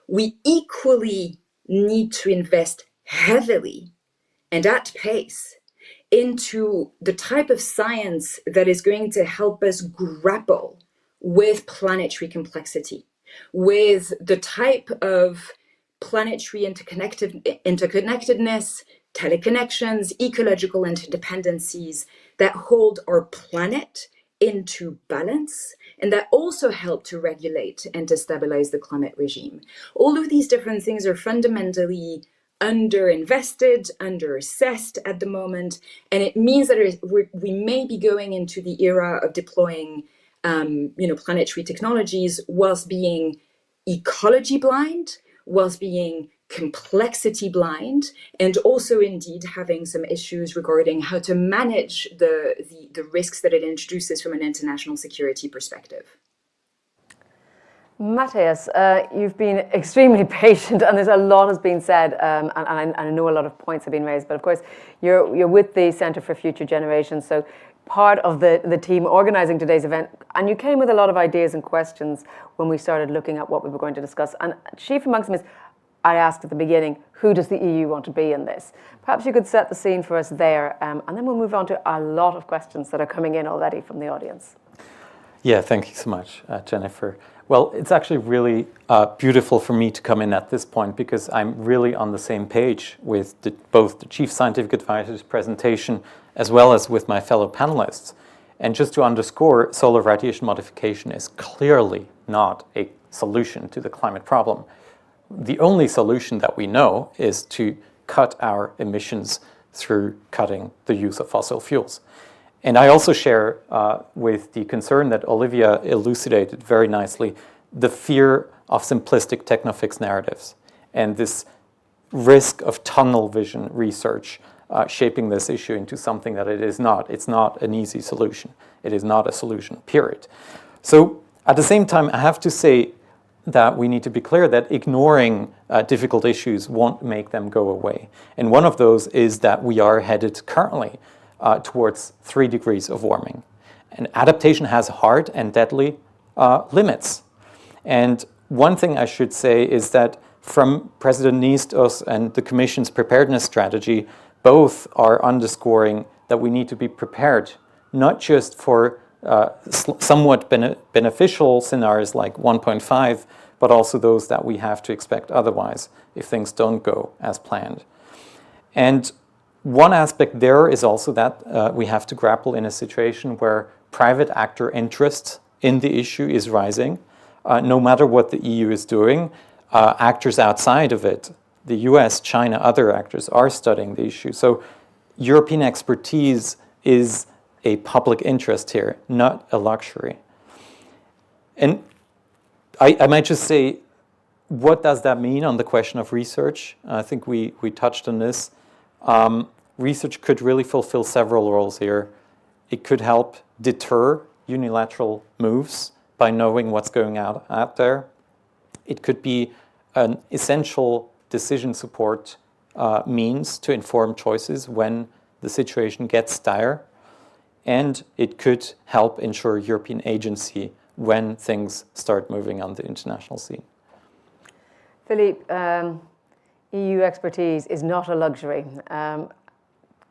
we equally need to invest heavily and at pace into the type of science that is going to help us grapple with planetary complexity, with the type of planetary interconnectedness, teleconnections, ecological interdependencies that hold our planet into balance, and that also help to regulate and to stabilize the climate regime. All of these different things are fundamentally underinvested, underassessed at the moment, and it means that we may be going into the era of deploying planetary technologies whilst being ecology blind, whilst being complexity blind, and also indeed having some issues regarding how to manage the risks that it introduces from an international security perspective. Matthias, you've been extremely patient, and there's a lot has been said, and I know a lot of points have been raised. But of course, you're with the Centre for Future Generations, so part of the team organising today's event, and you came with a lot of ideas and questions when we started looking at what we were going to discuss. And chief amongst them is, I asked at the beginning, who does the EU want to be in this? Perhaps you could set the scene for us there, and then we'll move on to a lot of questions that are coming in already from the audience. Yeah, thank you so much, Jennifer. Well, it's actually really beautiful for me to come in at this point because I'm really on the same page with both the Chief Scientific Advisor's presentation as well as with my fellow panelists. And just to underscore, solar radiation modification is clearly not a solution to the climate problem. The only solution that we know is to cut our emissions through cutting the use of fossil fuels. And I also share with the concern that Olivia elucidated very nicely, the fear of simplistic technofix narratives and this risk of tunnel vision research shaping this issue into something that it is not. It's not an easy solution. It is not a solution, period. So at the same time, I have to say that we need to be clear that ignoring difficult issues won't make them go away. And one of those is that we are headed currently towards 3 degrees of warming. And adaptation has hard and deadly limits. And one thing I should say is that from President Nistos and the Commission's preparedness strategy, both are underscoring that we need to be prepared, not just for somewhat beneficial scenarios like 1.5, but also those that we have to expect otherwise if things don't go as planned. And one aspect there is also that we have to grapple in a situation where private actor interest in the issue is rising. No matter what the EU is doing, actors outside of it, the US, China, other actors are studying the issue. So European expertise is a public interest here, not a luxury. And I might just say, what does that mean on the question of research? I think we touched on this. Research could really fulfill several roles here. It could help deter unilateral moves by knowing what's going out there. It could be an essential decision support means to inform choices when the situation gets dire. And it could help ensure European agency when things start moving on the international scene. Philippe, EU expertise is not a luxury.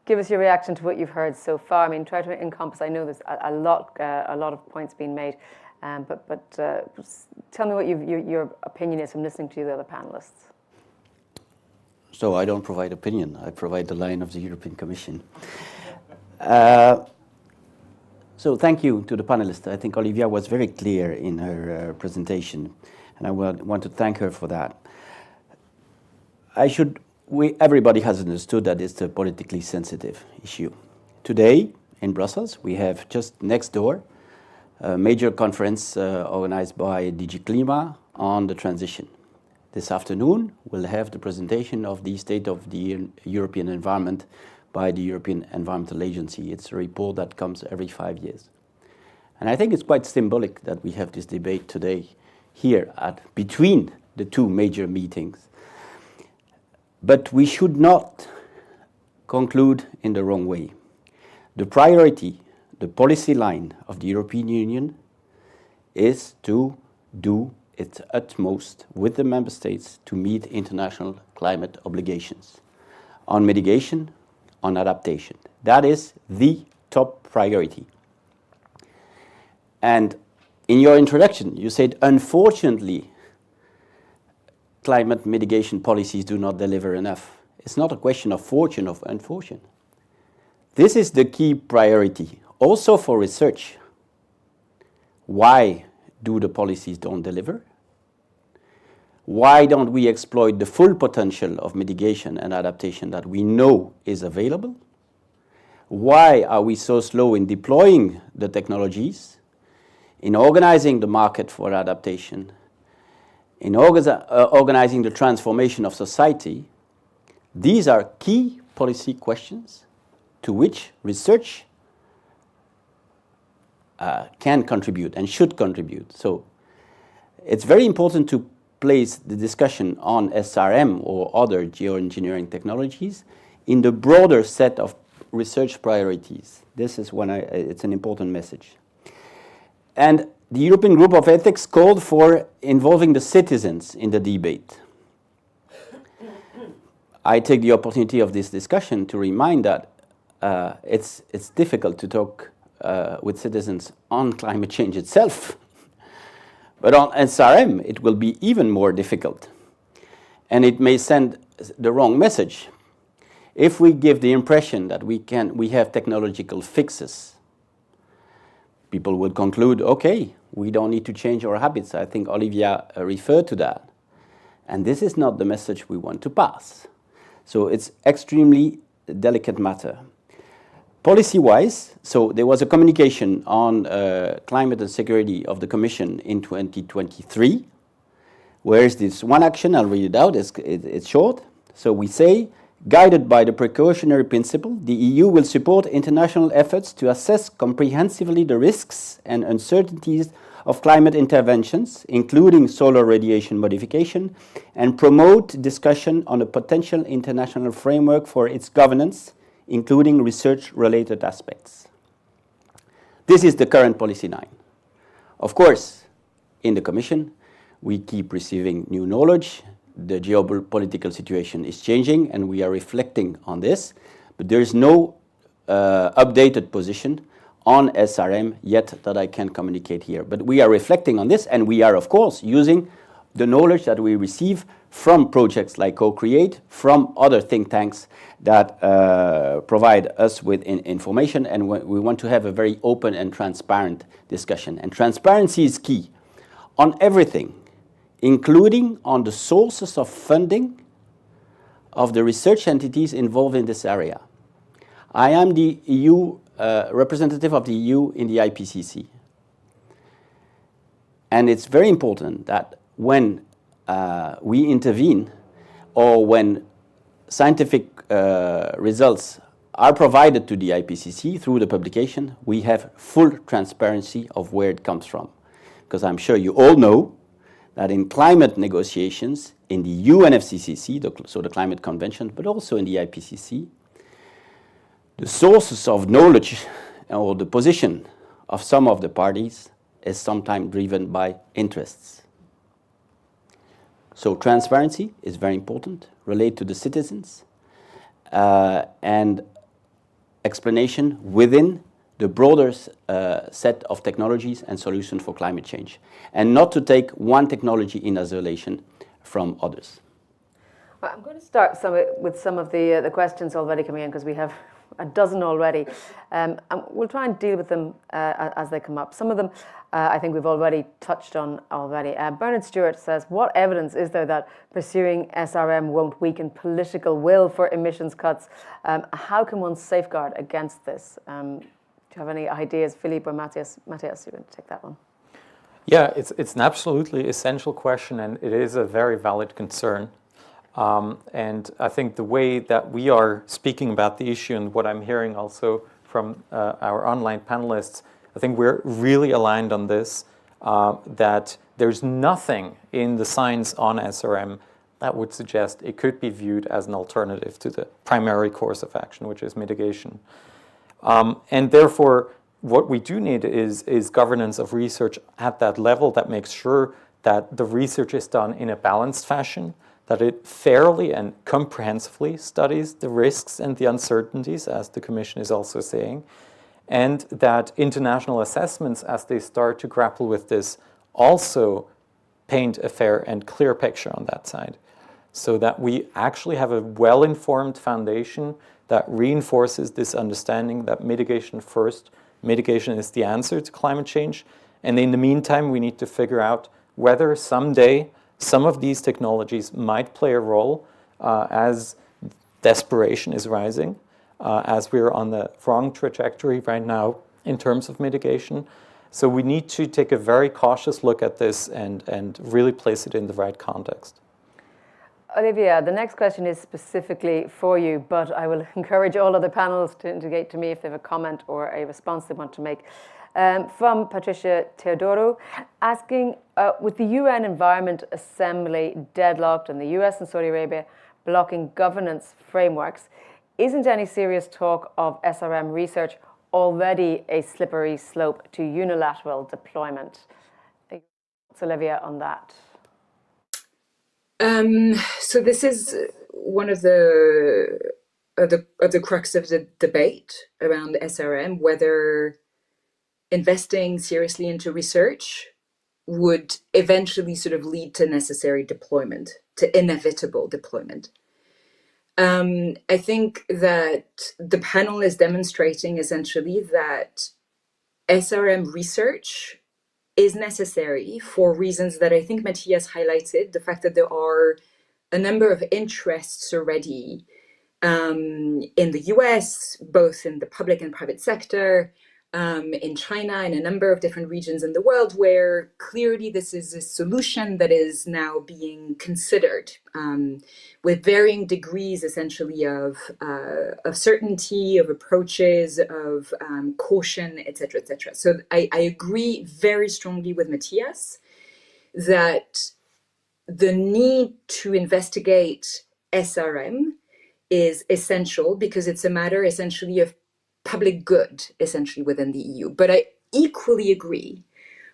Give us your reaction to what you've heard so far. I mean, try to encompass. I know there's a lot of points being made, but tell me what your opinion is from listening to the other panelists. So I don't provide opinion. I provide the line of the European Commission. So thank you to the panelists. I think Olivia was very clear in her presentation, and I want to thank her for that. Everybody has understood that it's a politically sensitive issue. Today, in Brussels, we have just next door a major conference organized by DG Klima on the transition. This afternoon, we'll have the presentation of the State of the European Environment by the European Environmental Agency. It's a report that comes every 5 years. And I think it's quite symbolic that we have this debate today here between the two major meetings. But we should not conclude in the wrong way. The priority, the policy line of the European Union is to do its utmost with the member states to meet international climate obligations on mitigation, on adaptation. That is the top priority. And in your introduction, you said, unfortunately, climate mitigation policies do not deliver enough. It's not a question of fortune or unfortune. This is the key priority, also for research. Why do the policies don't deliver? Why don't we exploit the full potential of mitigation and adaptation that we know is available? Why are we so slow in deploying the technologies, in organizing the market for adaptation, in organizing the transformation of society? These are key policy questions to which research can contribute and should contribute. So it's very important to place the discussion on SRM or other geoengineering technologies in the broader set of research priorities. This is it's an important message. And the European Group of Ethics called for involving the citizens in the debate. I take the opportunity of this discussion to remind that it's difficult to talk with citizens on climate change itself. But on SRM, it will be even more difficult. And it may send the wrong message. If we give the impression that we have technological fixes, people would conclude, okay, we don't need to change our habits. I think Olivia referred to that. And this is not the message we want to pass. So it's extremely delicate matter. Policy-wise, so there was a communication on climate and security of the Commission in 2023. Where is this one action? I'll read it out. It's short. So we say, guided by the precautionary principle, the EU will support international efforts to assess comprehensively the risks and uncertainties of climate interventions, including solar radiation modification, and promote discussion on a potential international framework for its governance, including research-related aspects. This is the current policy line. Of course, in the Commission, we keep receiving new knowledge. The geopolitical situation is changing, and we are reflecting on this. But there is no updated position on SRM yet that I can communicate here. But we are reflecting on this, and we are, of course, using the knowledge that we receive from projects like Co-Create, from other think tanks that provide us with information, and we want to have a very open and transparent discussion. And transparency is key on everything, including on the sources of funding of the research entities involved in this area. I am the EU representative of the EU in the IPCC. And it's very important that when we intervene or when scientific results are provided to the IPCC through the publication, we have full transparency of where it comes from. Because I'm sure you all know that in climate negotiations in the UNFCCC, so the Climate Convention, but also in the IPCC, the sources of knowledge or the position of some of the parties is sometimes driven by interests. So transparency is very important, relate to the citizens, and explanation within the broader set of technologies and solutions for climate change, and not to take one technology in isolation from others. Well, I'm going to start with some of the questions already coming in, because we have a dozen already. And we'll try and deal with them as they come up. Some of them I think we've already touched on already. Bernard Stewart says, what evidence is there that pursuing SRM won't weaken political will for emissions cuts? How can one safeguard against this? Do you have any ideas, Philippe or Matthias? Matthias, you want to take that one? Yeah, it's an absolutely essential question, and it is a very valid concern. And I think the way that we are speaking about the issue, and what I'm hearing also from our online panelists, I think we're really aligned on this, that there's nothing in the science on SRM that would suggest it could be viewed as an alternative to the primary course of action, which is mitigation. And therefore, what we do need is governance of research at that level that makes sure that the research is done in a balanced fashion, that it fairly and comprehensively studies the risks and the uncertainties, as the Commission is also saying, and that international assessments, as they start to grapple with this, also paint a fair and clear picture on that side, so that we actually have a well-informed foundation that reinforces this understanding that mitigation first, mitigation is the answer to climate change, and in the meantime we need to figure out whether someday some of these technologies might play a role as desperation is rising, as we're on the wrong trajectory right now in terms of mitigation. So we need to take a very cautious look at this and really place it in the right context. Olivia, the next question is specifically for you, but I will encourage all other panels to indicate to me if they have a comment or a response they want to make. From Patricia Teodoro, asking, with the UN Environment Assembly deadlocked and the US and Saudi Arabia blocking governance frameworks, isn't any serious talk of SRM research already a slippery slope to unilateral deployment? What's Olivia on that? So this is one of the crux of the debate around SRM, whether investing seriously into research would eventually sort of lead to necessary deployment, to inevitable deployment. I think that the panel is demonstrating essentially that SRM research is necessary for reasons that I think Matthias highlighted, the fact that there are a number of interests already in the US, both in the public and private sector, in China, and a number of different regions in the world, where clearly this is a solution that is now being considered with varying degrees, essentially, of certainty, of approaches, of caution, etc., etc. So I agree very strongly with Matthias that the need to investigate SRM is essential because it's a matter essentially of public good, essentially, within the EU. But I equally agree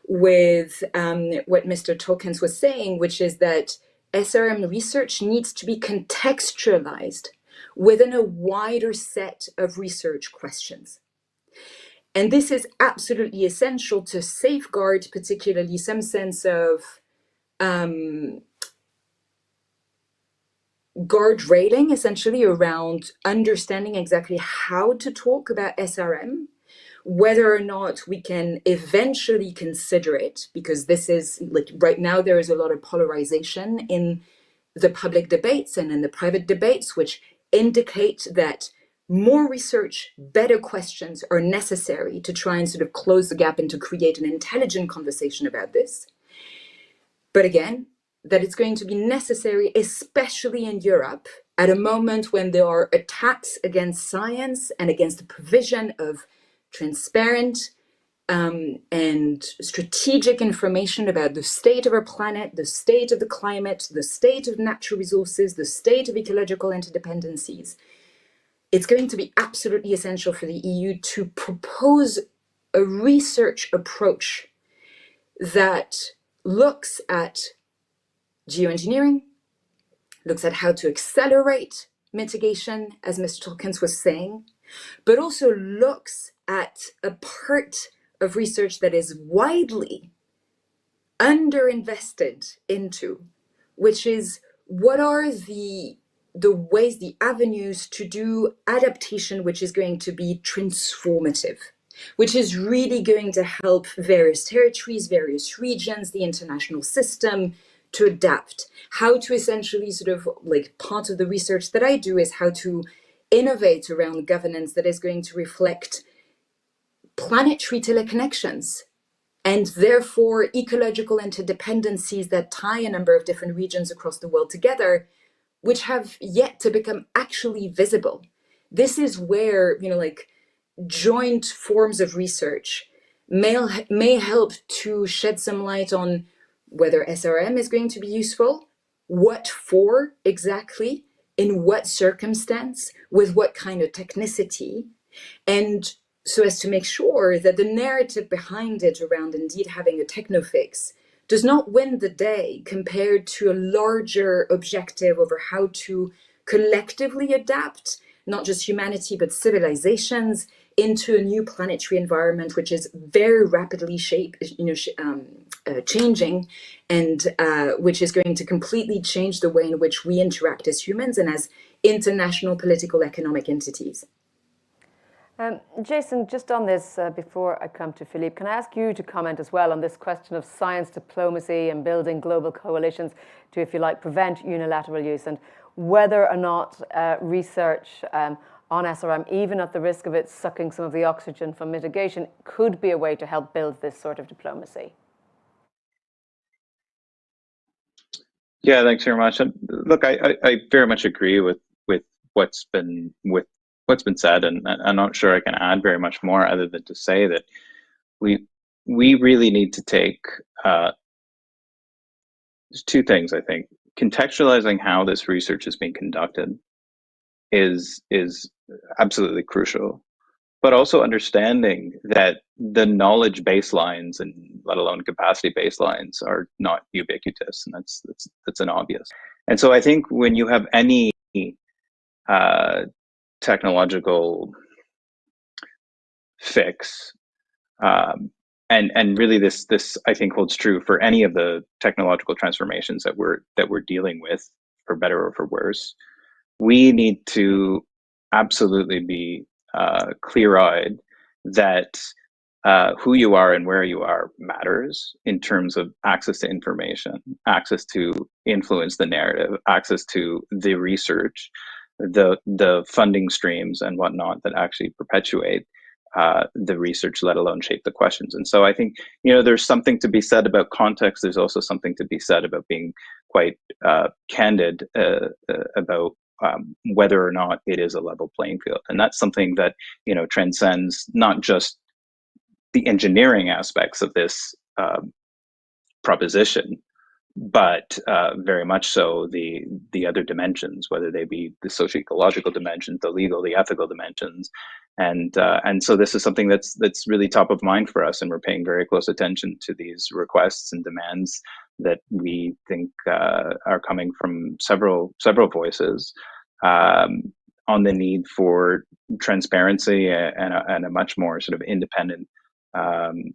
with what Mr. Tolkens was saying, which is that SRM research needs to be contextualized within a wider set of research questions. And this is absolutely essential to safeguard particularly some sense of guard railing, essentially, around understanding exactly how to talk about SRM whether or not we can eventually consider it, because this is like right now there is a lot of polarization in the public debates and in the private debates, which indicate that more research, better questions are necessary to try and sort of close the gap and to create an intelligent conversation about this. But again, that it's going to be necessary, especially in Europe, at a moment when there are attacks against science and against the provision of transparent and strategic information about the state of our planet, the state of the climate, the state of natural resources, the state of ecological interdependencies. It's going to be absolutely essential for the EU to propose a research approach that looks at geoengineering, looks at how to accelerate mitigation, as Mr. Tolkien was saying, but also looks at a part of research that is widely underinvested into, which is what are the ways, the avenues to do adaptation, which is going to be transformative, which is really going to help various territories, various regions, the international system to adapt. How to essentially sort of like part of the research that I do is how to innovate around governance that is going to reflect planetary teleconnections and therefore ecological interdependencies that tie a number of different regions across the world together, which have yet to become actually visible. This is where, like joint forms of research may help to shed some light on whether SRM is going to be useful, what for exactly, in what circumstance, with what kind of technicity, and so as to make sure that the narrative behind it around indeed having a technofix does not win the day compared to a larger objective over how to collectively adapt, not just humanity, but civilizations into a new planetary environment, which is very rapidly changing, and which is going to completely change the way in which we interact as humans and as international political economic entities. Jason, just on this, before I come to Philippe, can I ask you to comment as well on this question of science diplomacy and building global coalitions to, if you like, prevent unilateral use, and whether or not research on SRM, even at the risk of it sucking some of the oxygen from mitigation, could be a way to help build this sort of diplomacy? Yeah, thanks very much. And look, I very much agree with what's been said, and I'm not sure I can add very much more other than to say that we really need to take two things. I think contextualizing how this research is being conducted is absolutely crucial, but also understanding that the knowledge baselines and let alone capacity baselines are not ubiquitous, and that's an obvious. And so I think when you have any technological fix, and really this I think holds true for any of the technological transformations that we're dealing with, for better or for worse. We need to absolutely be clear-eyed that who you are and where you are matters in terms of access to information, access to influence the narrative, access to the research, the funding streams and whatnot that actually perpetuate the research, let alone shape the questions. And so I think, there's something to be said about context. There's also something to be said about being quite candid about whether or not it is a level playing field. And that's something that, transcends not just the engineering aspects of this proposition, but very much so the other dimensions, whether they be the socio-ecological dimensions, the legal, the ethical dimensions, and so this is something that's really top of mind for us, and we're paying very close attention to these requests and demands that we think are coming from several voices on the need for transparency and a much more sort of independent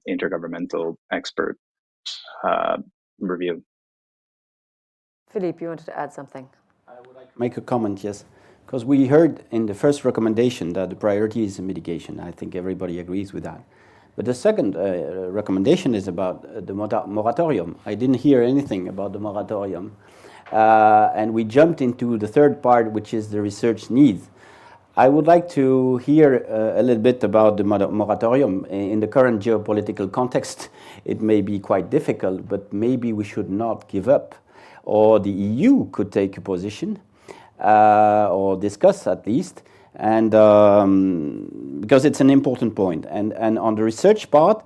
intergovernmental expert review. Philippe, you wanted to add something? I would like to make a comment, yes. Because we heard in the first recommendation that the priority is mitigation. I think everybody agrees with that. But the second recommendation is about the moratorium. I didn't hear anything about the moratorium. And we jumped into the third part, which is the research needs. I would like to hear a little bit about the moratorium. In the current geopolitical context, it may be quite difficult, but maybe we should not give up. Or the EU could take a position, or discuss at least, and because it's an important point. And on the research part,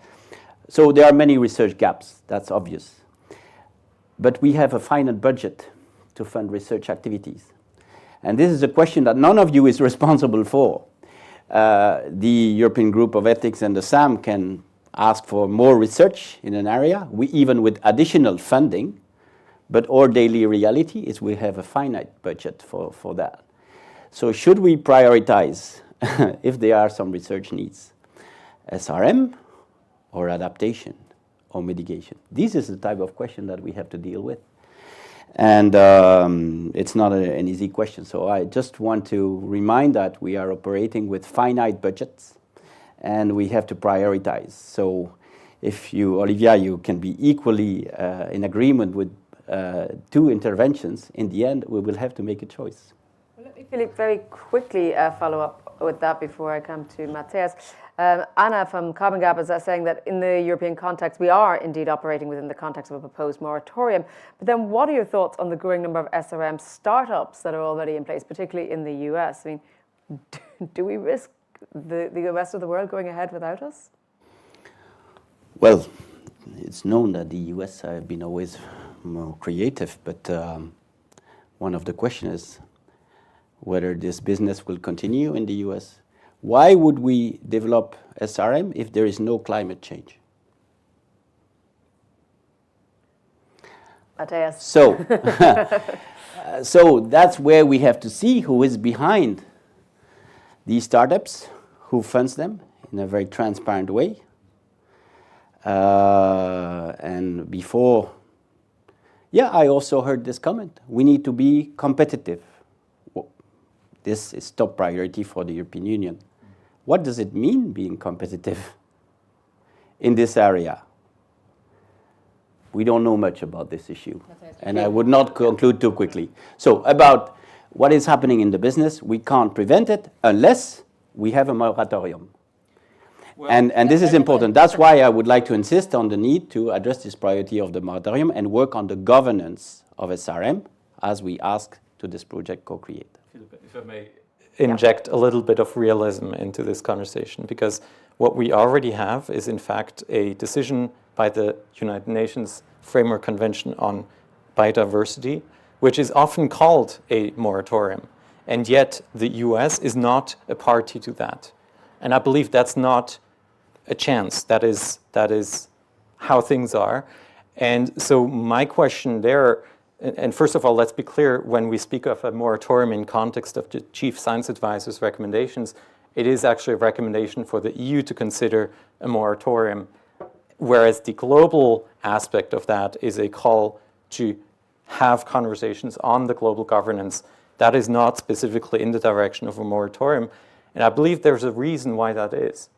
so there are many research gaps, that's obvious. But we have a finite budget to fund research activities. And this is a question that none of you is responsible for. The European Group of Ethics and the SAM can ask for more research in an area, even with additional funding, but our daily reality is we have a finite budget for that. So should we prioritize, if there are some research needs, SRM or adaptation or mitigation? This is the type of question that we have to deal with. And it's not an easy question. So I just want to remind that we are operating with finite budgets and we have to prioritize. So if you, Olivia, you can be equally in agreement with two interventions, in the end, we will have to make a choice. Well, let me, Philippe, very quickly follow up with that before I come to Matthias. Anna from Carbon Gap is saying that in the European context, we are indeed operating within the context of a proposed moratorium. But then what are your thoughts on the growing number of SRM startups that are already in place, particularly in the US? I mean, do we risk the rest of the world going ahead without us? Well, it's known that the US have been always more creative, but one of the questions is whether this business will continue in the US. Why would we develop SRM if there is no climate change? Matthias. So, so that's where we have to see who is behind these startups, who funds them in a very transparent way. And before, yeah, I also heard this comment. We need to be competitive. This is top priority for the European Union. What does it mean being competitive in this area? We don't know much about this issue, and I would not conclude too quickly. So about what is happening in the business, we can't prevent it unless we have a moratorium. Well, and this is important. That's why I would like to insist on the need to address this priority of the moratorium and work on the governance of SRM as we ask to this project co-create. If I may inject a little bit of realism into this conversation, because what we already have is in fact a decision by the United Nations Framework Convention on Biodiversity, which is often called a moratorium. And yet the US is not a party to that. And I believe that's not a chance. That is how things are. And so my question there, and first of all, let's be clear, when we speak of a moratorium in context of the Chief Science Advisor's recommendations, it is actually a recommendation for the EU to consider a moratorium, whereas the global aspect of that is a call to have conversations on the global governance. That is not specifically in the direction of a moratorium. And I believe there's a reason why that is.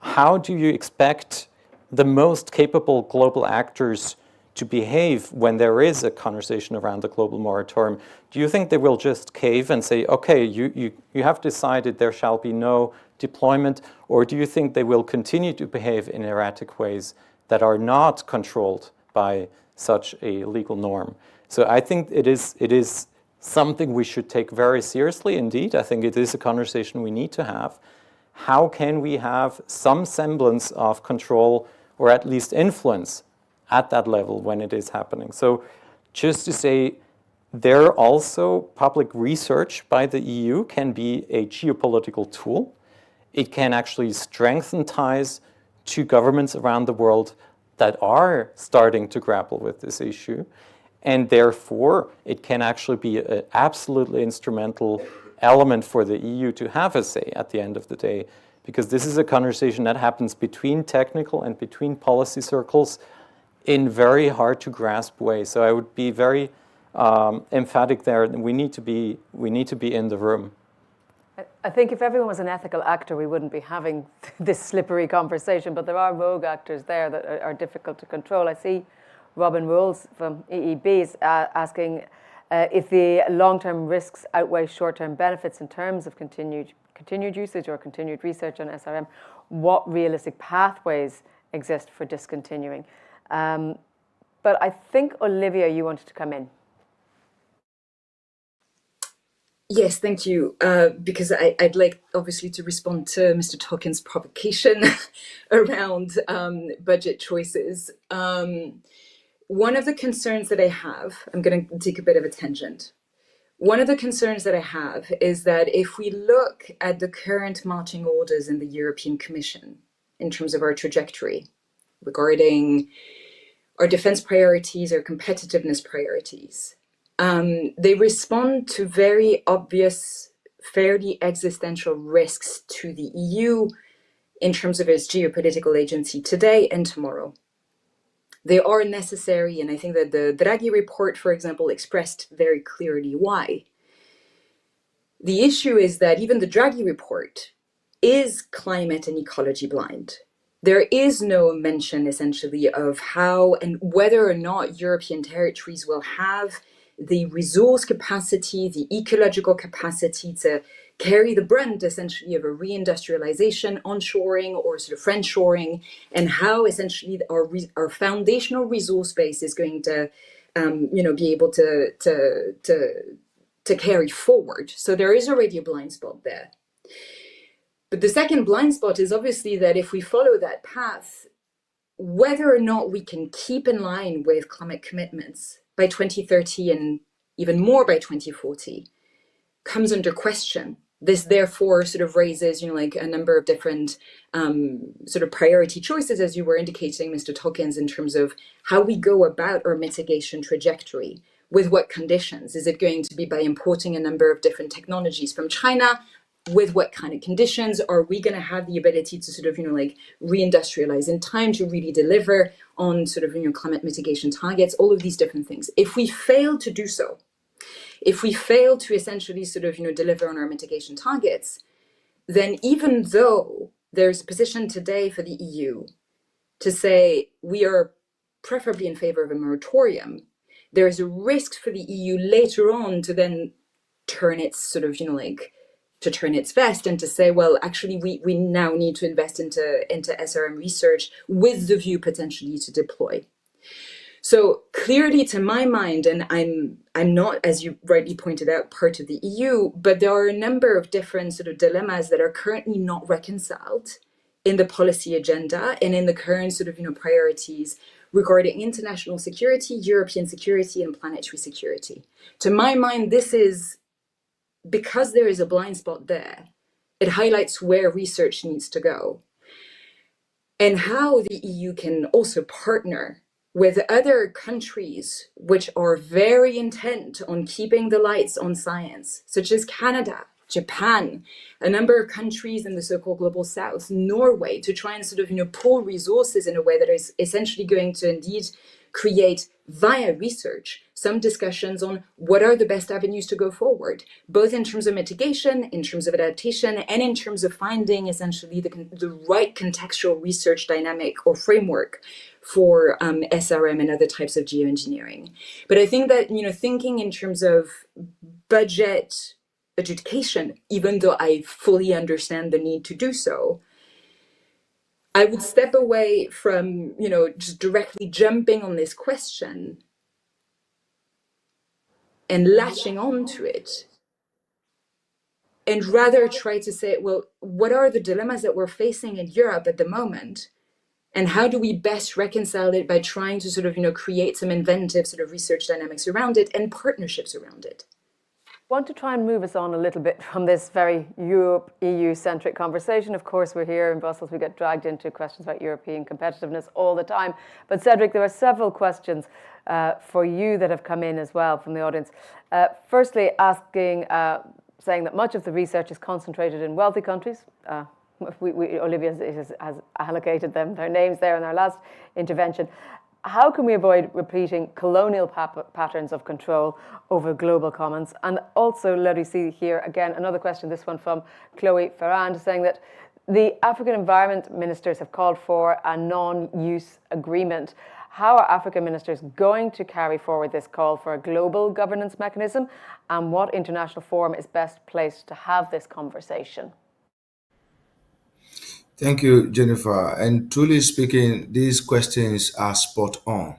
How do you expect the most capable global actors to behave when there is a conversation around the global moratorium? Do you think they will just cave and say, okay, you have decided there shall be no deployment, or do you think they will continue to behave in erratic ways that are not controlled by such a legal norm? So I think it is something we should take very seriously indeed. I think it is a conversation we need to have. How can we have some semblance of control or at least influence at that level when it is happening? So just to say, there also public research by the EU can be a geopolitical tool. It can actually strengthen ties to governments around the world that are starting to grapple with this issue. And therefore, it can actually be an absolutely instrumental element for the EU to have a say at the end of the day, because this is a conversation that happens between technical and between policy circles in very hard to grasp ways. So I would be very emphatic there. We need to be in the room I think if everyone was an ethical actor, we wouldn't be having this slippery conversation, but there are rogue actors there that are difficult to control. I see Robin Rules from EEB is asking if the long-term risks outweigh short-term benefits in terms of continued usage or continued research on SRM, what realistic pathways exist for discontinuing? But I think, Olivia, you wanted to come in. Yes, thank you. Because I'd like, obviously, to respond to Mr. Tolkien's provocation around budget choices. One of the concerns that I have, I'm going to take a bit of a tangent. One of the concerns that I have is that if we look at the current marching orders in the European Commission in terms of our trajectory regarding our defense priorities, our competitiveness priorities, they respond to very obvious, fairly existential risks to the EU in terms of its geopolitical agency today and tomorrow. They are necessary, and I think that the Draghi report, for example, expressed very clearly why. The issue is that even the Draghi report is climate and ecology blind. There is no mention, essentially, of how and whether or not European territories will have the resource capacity, the ecological capacity to carry the brunt, essentially, of a reindustrialization, onshoring, or sort of friendshoring, and how, essentially, our foundational resource base is going to, be able to carry forward. So there is already a blind spot there. But the second blind spot is obviously that if we follow that path, whether or not we can keep in line with climate commitments by 2030 and even more by 2040 comes under question. This therefore sort of raises, like a number of different sort of priority choices, as you were indicating, Mr. Tolkien, in terms of how we go about our mitigation trajectory. With what conditions? Is it going to be by importing a number of different technologies from China? With what kind of conditions? Are we going to have the ability to sort of, reindustrialize in time to really deliver on sort of, climate mitigation targets, all of these different things? If we fail to do so, if we fail to essentially sort of, deliver on our mitigation targets, then even though there's a position today for the EU to say we are preferably in favor of a moratorium, there is a risk for the EU later on to then turn its sort of, to turn its vest and to say, well, actually, we now need to invest into SRM research with the view potentially to deploy. So clearly, to my mind, and I'm not, as you rightly pointed out, part of the EU, but there are a number of different sort of dilemmas that are currently not reconciled in the policy agenda and in the current sort of priorities regarding international security, European security, and planetary security. To my mind, this is because there is a blind spot there. It highlights where research needs to go and how the EU can also partner with other countries which are very intent on keeping the lights on science, such as Canada, Japan, a number of countries in the so-called global south, Norway, to try and sort of, pool resources in a way that is essentially going to indeed create via research some discussions on what are the best avenues to go forward, both in terms of mitigation, in terms of adaptation, and in terms of finding essentially the right contextual research dynamic or framework for SRM and other types of geoengineering. But I think that, thinking in terms of budget adjudication, even though I fully understand the need to do so, I would step away from, just directly jumping on this question and latching onto it, and rather try to say, well, what are the dilemmas that we're facing in Europe at the moment? And how do we best reconcile it by trying to sort of, create some inventive sort of research dynamics around it and partnerships around it? I want to try and move us on a little bit from this very Europe-EU-centric conversation. Of course, we're here in Brussels. We get dragged into questions about European competitiveness all the time. But Cedric, there are several questions for you that have come in as well from the audience. Firstly, saying that much of the research is concentrated in wealthy countries. Olivia has allocated them their names there in our last intervention. How can we avoid repeating colonial patterns of control over global commons? And also, let me see here again another question, this one from Chloe Ferrand, saying that the African environment ministers have called for a non-use agreement. How are African ministers going to carry forward this call for a global governance mechanism? And what international forum is best placed to have this conversation? Thank you, Jennifer. And truly speaking, these questions are spot on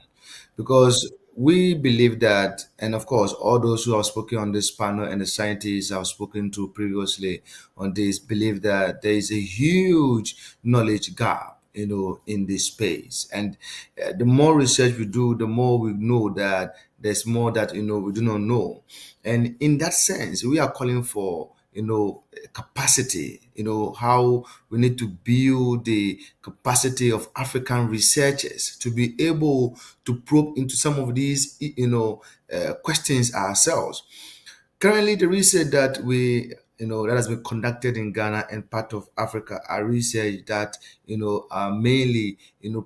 because we believe that, and of course, all those who have spoken on this panel and the scientists I've spoken to previously on this believe that there is a huge knowledge gap, in this space. And the more research we do, the more we know that there's more that, we do not know. And in that sense, we are calling for capacity, how we need to build the capacity of African researchers to be able to probe into some of these questions ourselves. Currently, the research that has been conducted in Ghana and part of Africa are research that are mainly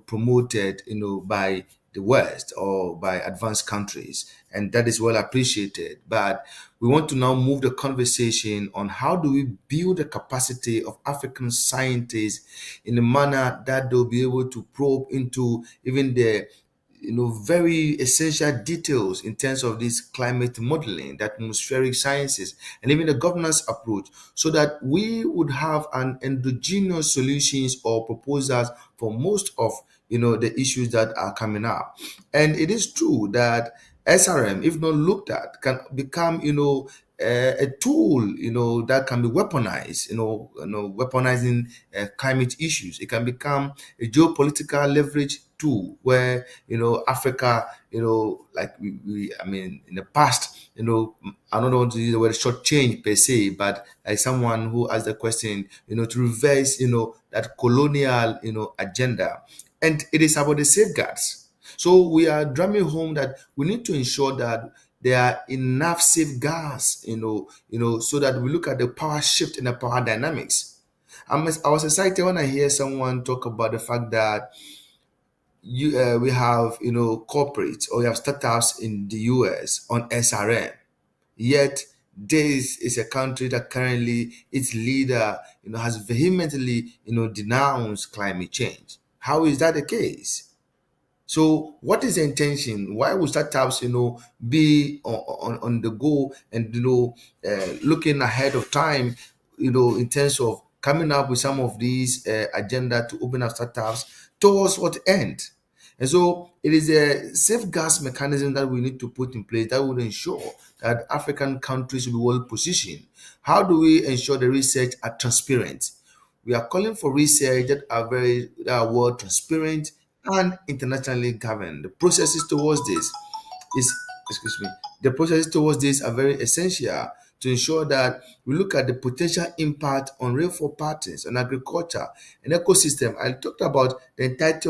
promoted by the West or by advanced countries, and that is well appreciated. But we want to now move the conversation on how do we build the capacity of African scientists in a manner that they'll be able to probe into even the very essential details in terms of this climate modeling, the atmospheric sciences, and even the governance approach, so that we would have an endogenous solutions or proposals for most of the issues that are coming up. And it is true that SRM, if not looked at, can become a tool that can be weaponized, weaponizing climate issues. It can become a geopolitical leverage tool where Africa, like I mean, in the past, I don't want to use the word short change per se, but like someone who asked the question, to reverse that colonial agenda. And it is about the safeguards. So we are drumming home that we need to ensure that there are enough safeguards, so that we look at the power shift and the power dynamics. I was excited when I hear someone talk about the fact that we have corporates or we have startups in the US on SRM. Yet this is a country that currently its leader has vehemently denounced climate change. How is that the case? So what is the intention? Why would startups, be on the go and, looking ahead of time, in terms of coming up with some of these agenda to open up startups towards what end? And so it is a safeguards mechanism that we need to put in place that would ensure that African countries will be well positioned. How do we ensure the research are transparent? We are calling for research that are well transparent and internationally governed. The processes towards this is, excuse me, the processes towards this are very essential to ensure that we look at the potential impact on rainfall patterns, on agriculture, and ecosystem. I talked about the entirety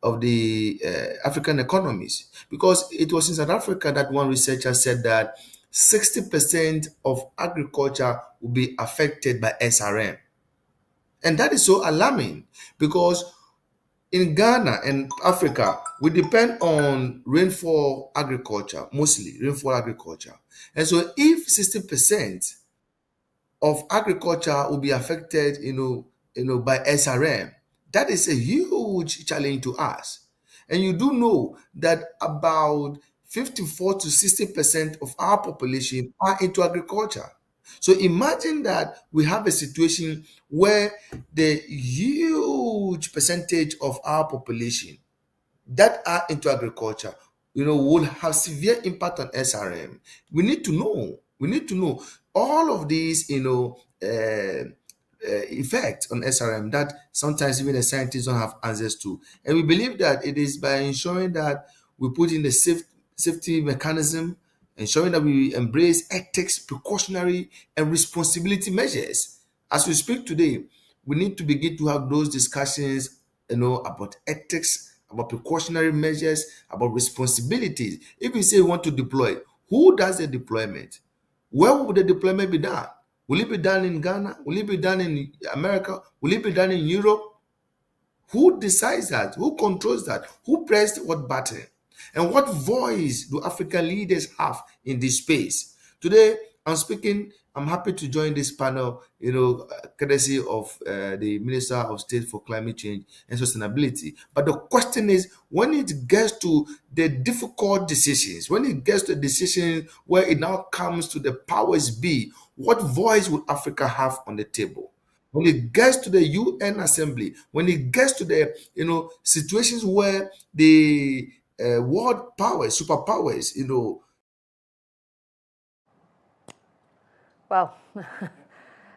of the African economies, because it was in South Africa that one researcher said that 60% of agriculture will be affected by SRM. And that is so alarming because in Ghana and Africa, we depend on rainfall agriculture, mostly rainfall agriculture. And so if 60% of agriculture will be affected, by SRM, that is a huge challenge to us. And you do know that about 54 to 60% of our population are into agriculture. So imagine that we have a situation where the huge percentage of our population that are into agriculture, will have severe impact on SRM. We need to know. We need to know all of these, effect on SRM that sometimes even the scientists don't have answers to. And we believe that it is by ensuring that we put in the safety mechanism, ensuring that we embrace ethics, precautionary, and responsibility measures. As we speak today, we need to begin to have those discussions, about ethics, about precautionary measures, about responsibilities. If we say we want to deploy, who does the deployment? Where will the deployment be done? Will it be done in Ghana? Will it be done in America? Will it be done in Europe? Who decides that? Who controls that? Who pressed what button? And what voice do African leaders have in this space? Today, I'm happy to join this panel, courtesy of the Minister of State for Climate Change and Sustainability. But the question is, when it gets to the difficult decisions, when it gets to decisions where it now comes to the powers be, what voice would Africa have on the table? When it gets to the UN Assembly, when it gets to the situations where the world powers, superpowers, Well,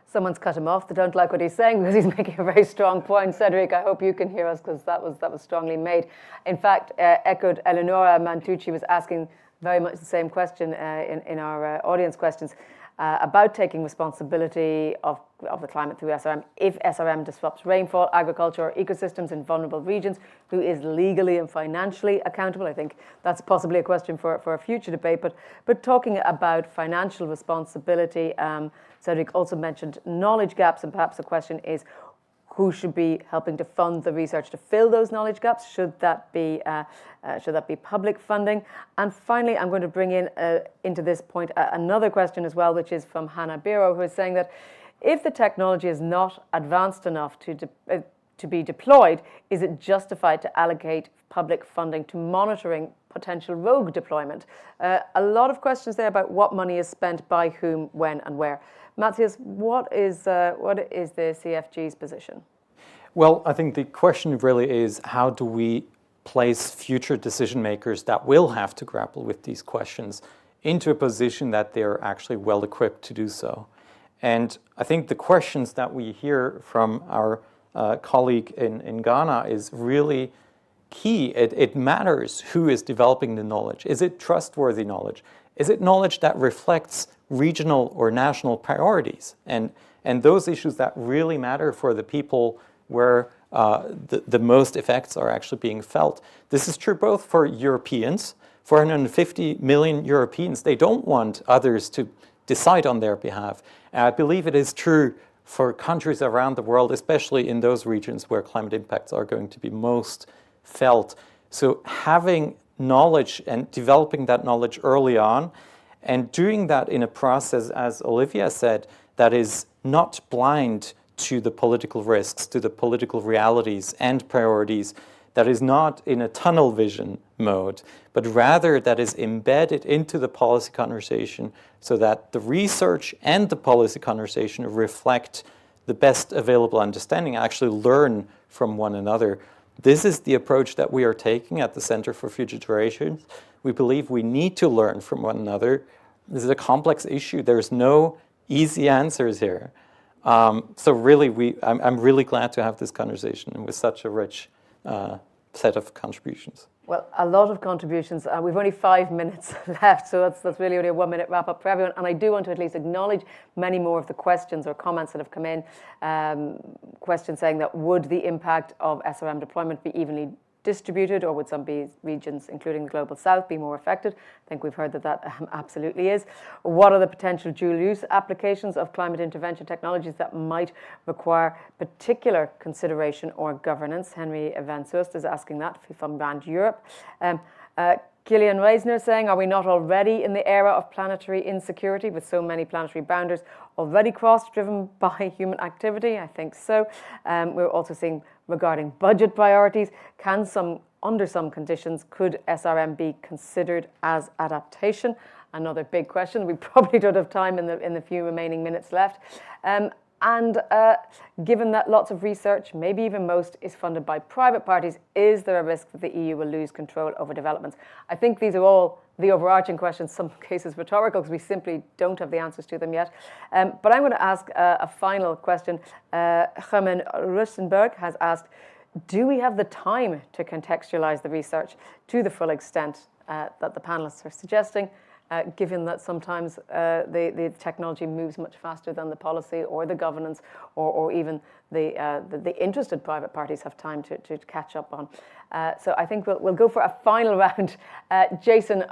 someone's cut him off. They don't like what he's saying because he's making a very strong point. Cedric, I hope you can hear us because that was strongly made. In fact, echoed Eleonora Mantucci was asking very much the same question in our audience questions about taking responsibility of the climate through SRM. If SRM disrupts rainfall, agriculture, or ecosystems in vulnerable regions, who is legally and financially accountable? I think that's possibly a question for a future debate. But talking about financial responsibility, Cedric also mentioned knowledge gaps, and perhaps the question is, who should be helping to fund the research to fill those knowledge gaps? Should that be public funding? And finally, I'm going to bring in into this point another question as well, which is from Hannah Biro, who is saying that if the technology is not advanced enough to be deployed, is it justified to allocate public funding to monitoring potential rogue deployment? A lot of questions there about what money is spent by whom, when, and where. Matthias, what is the CFG's position? Well, I think the question really is, how do we place future decision makers that will have to grapple with these questions into a position that they're actually well equipped to do so? And I think the questions that we hear from our colleague in Ghana is really key. It matters who is developing the knowledge. Is it trustworthy knowledge? Is it knowledge that reflects regional or national priorities? And those issues that really matter for the people where the most effects are actually being felt. This is true both for Europeans. 450 million Europeans, they don't want others to decide on their behalf. And I believe it is true for countries around the world, especially in those regions where climate impacts are going to be most felt. So having knowledge and developing that knowledge early on and doing that in a process, as Olivia said, that is not blind to the political risks, to the political realities and priorities, that is not in a tunnel vision mode, but rather that is embedded into the policy conversation so that the research and the policy conversation reflect the best available understanding, actually learn from one another. This is the approach that we are taking at the Center for Future Generations. We believe we need to learn from one another. This is a complex issue. There's no easy answers here. So really, I'm really glad to have this conversation with such a rich set of contributions. Well, a lot of contributions. We've only 5 minutes left, so that's really only a 1-minute wrap-up for everyone. And I do want to at least acknowledge many more of the questions or comments that have come in. Questions saying that would the impact of SRM deployment be evenly distributed, or would some regions, including the Global South, be more affected? I think we've heard that absolutely is. What are the potential dual-use applications of climate intervention technologies that might require particular consideration or governance? Henry Van Soest is asking that from Brand Europe. Gillian Reisner saying, are we not already in the era of planetary insecurity with so many planetary boundaries already crossed, driven by human activity? I think so. We're also seeing regarding budget priorities, under some conditions, could SRM be considered as adaptation? Another big question. We probably don't have time in the few remaining minutes left. And given that lots of research, maybe even most, is funded by private parties, is there a risk that the EU will lose control over developments? I think these are all the overarching questions, some cases rhetorical, because we simply don't have the answers to them yet. But I'm going to ask a final question. Herman Rustenberg has asked, do we have the time to contextualize the research to the full extent that the panelists are suggesting? Given that sometimes the technology moves much faster than the policy or the governance or even the interested private parties have time to catch up on. So I think we'll go for a final round. Jason,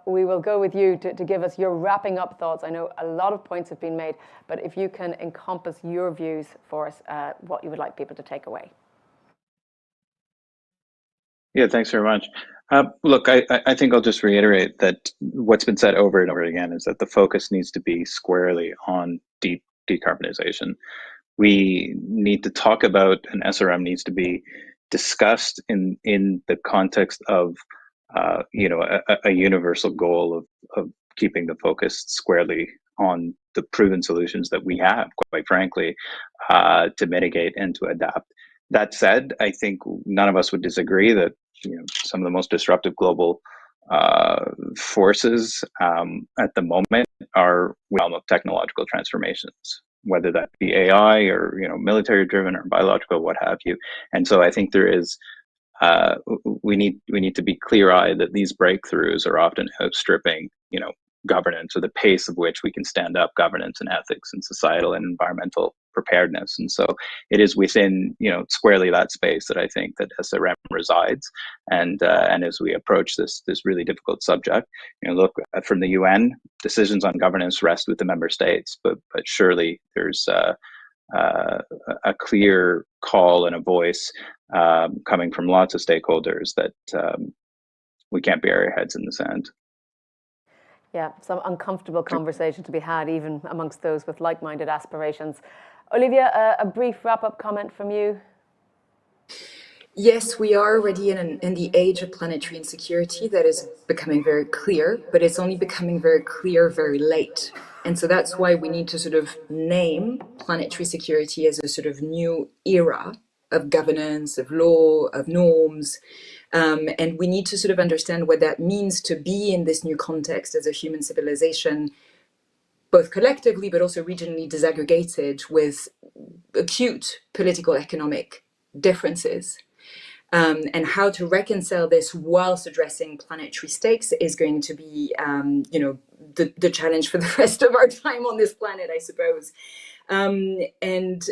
we will go with you to give us your wrapping up thoughts. I know a lot of points have been made, but if you can encompass your views for us, what you would like people to take away. Yeah, thanks very much. Look, I think I'll just reiterate that what's been said over and over again is that the focus needs to be squarely on decarbonization. We need to talk about, and SRM needs to be discussed in the context of a universal goal of keeping the focus squarely on the proven solutions that we have, quite frankly, to mitigate and to adapt. That said, I think none of us would disagree that some of the most disruptive global forces at the moment are realm of technological transformations, whether that be AI or military driven or biological, what have you. And so I think there is we need to be clear-eyed that these breakthroughs are often outstripping governance, or the pace of which we can stand up governance and ethics and societal and environmental preparedness. And so it is within squarely that space that I think that SRM resides. And as we approach this really difficult subject, look, from the UN, decisions on governance rest with the member states, but surely there's a clear call and a voice coming from lots of stakeholders that we can't bury our heads in the sand. Yeah, some uncomfortable conversation to be had, even amongst those with like-minded aspirations. Olivia, a brief wrap-up comment from you. Yes, we are already in the age of planetary insecurity that is becoming very clear, but it's only becoming very clear very late. And so that's why we need to sort of name planetary security as a sort of new era of governance, of law, of norms. And we need to sort of understand what that means to be in this new context as a human civilization, both collectively but also regionally disaggregated with acute political economic differences. And how to reconcile this whilst addressing planetary stakes is going to be, the challenge for the rest of our time on this planet, I suppose. And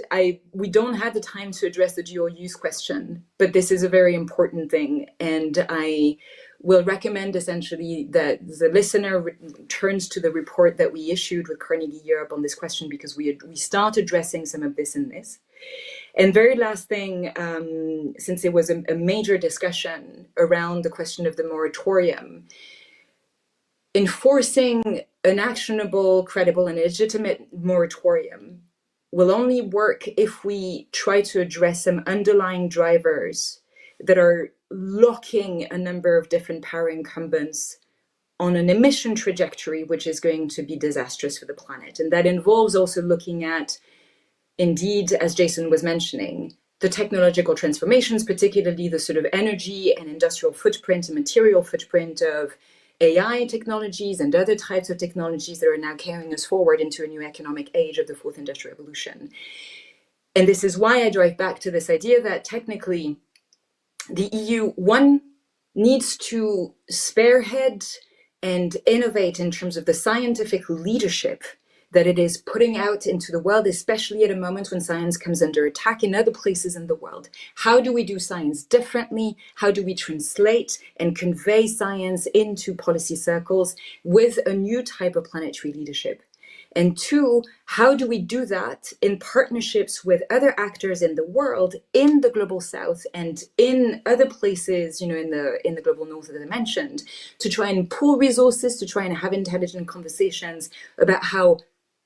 we don't have the time to address the dual use question, but this is a very important thing. And I will recommend essentially that the listener turns to the report that we issued with Carnegie Europe on this question, because we start addressing some of this in this. And very last thing, since it was a major discussion around the question of the moratorium, enforcing an actionable, credible, and legitimate moratorium will only work if we try to address some underlying drivers that are locking a number of different power incumbents on an emission trajectory, which is going to be disastrous for the planet. And that involves also looking at, indeed, as Jason was mentioning, the technological transformations, particularly the sort of energy and industrial footprint and material footprint of AI technologies and other types of technologies that are now carrying us forward into a new economic age of the fourth industrial revolution. And this is why I drive back to this idea that technically the EU, one, needs to spearhead and innovate in terms of the scientific leadership that it is putting out into the world, especially at a moment when science comes under attack in other places in the world. How do we do science differently? How do we translate and convey science into policy circles with a new type of planetary leadership? And two, how do we do that in partnerships with other actors in the world, in the global south and in other places, in the global north that I mentioned, to try and pool resources, to try and have intelligent conversations about how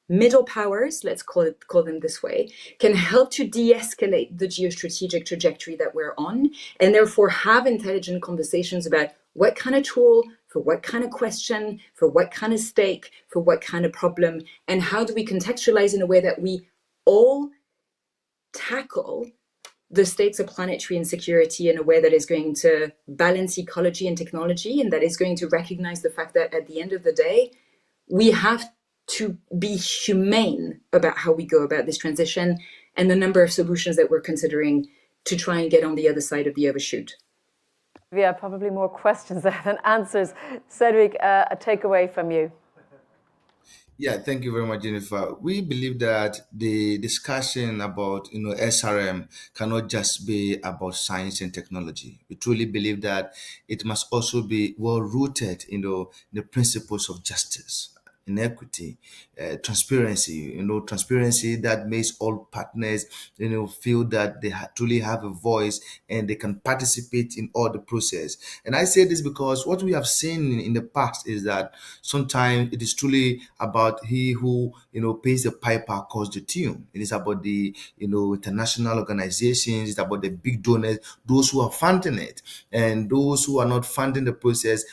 middle powers, let's call them this way, can help to de-escalate the geostrategic trajectory that we're on, and therefore have intelligent conversations about what kind of tool, for what kind of question, for what kind of stake, for what kind of problem, and how do we contextualize in a way that we all tackle the stakes of planetary insecurity in a way that is going to balance ecology and technology, and that is going to recognize the fact that at the end of the day, we have to be humane about how we go about this transition and the number of solutions that we're considering to try and get on the other side of the overshoot. Yeah, probably more questions there than answers. Cedric, a takeaway from you. Yeah, thank you very much, Jennifer. We believe that the discussion about SRM cannot just be about science and technology. We truly believe that it must also be well rooted in the principles of justice. inequity, transparency, transparency that makes all partners, feel that they truly have a voice and they can participate in all the process. And I say this because what we have seen in the past is that sometimes it is truly about he who, pays the piper calls the tune. It is about the, international organizations. It's about the big donors, those who are funding it, and those who are not funding the process,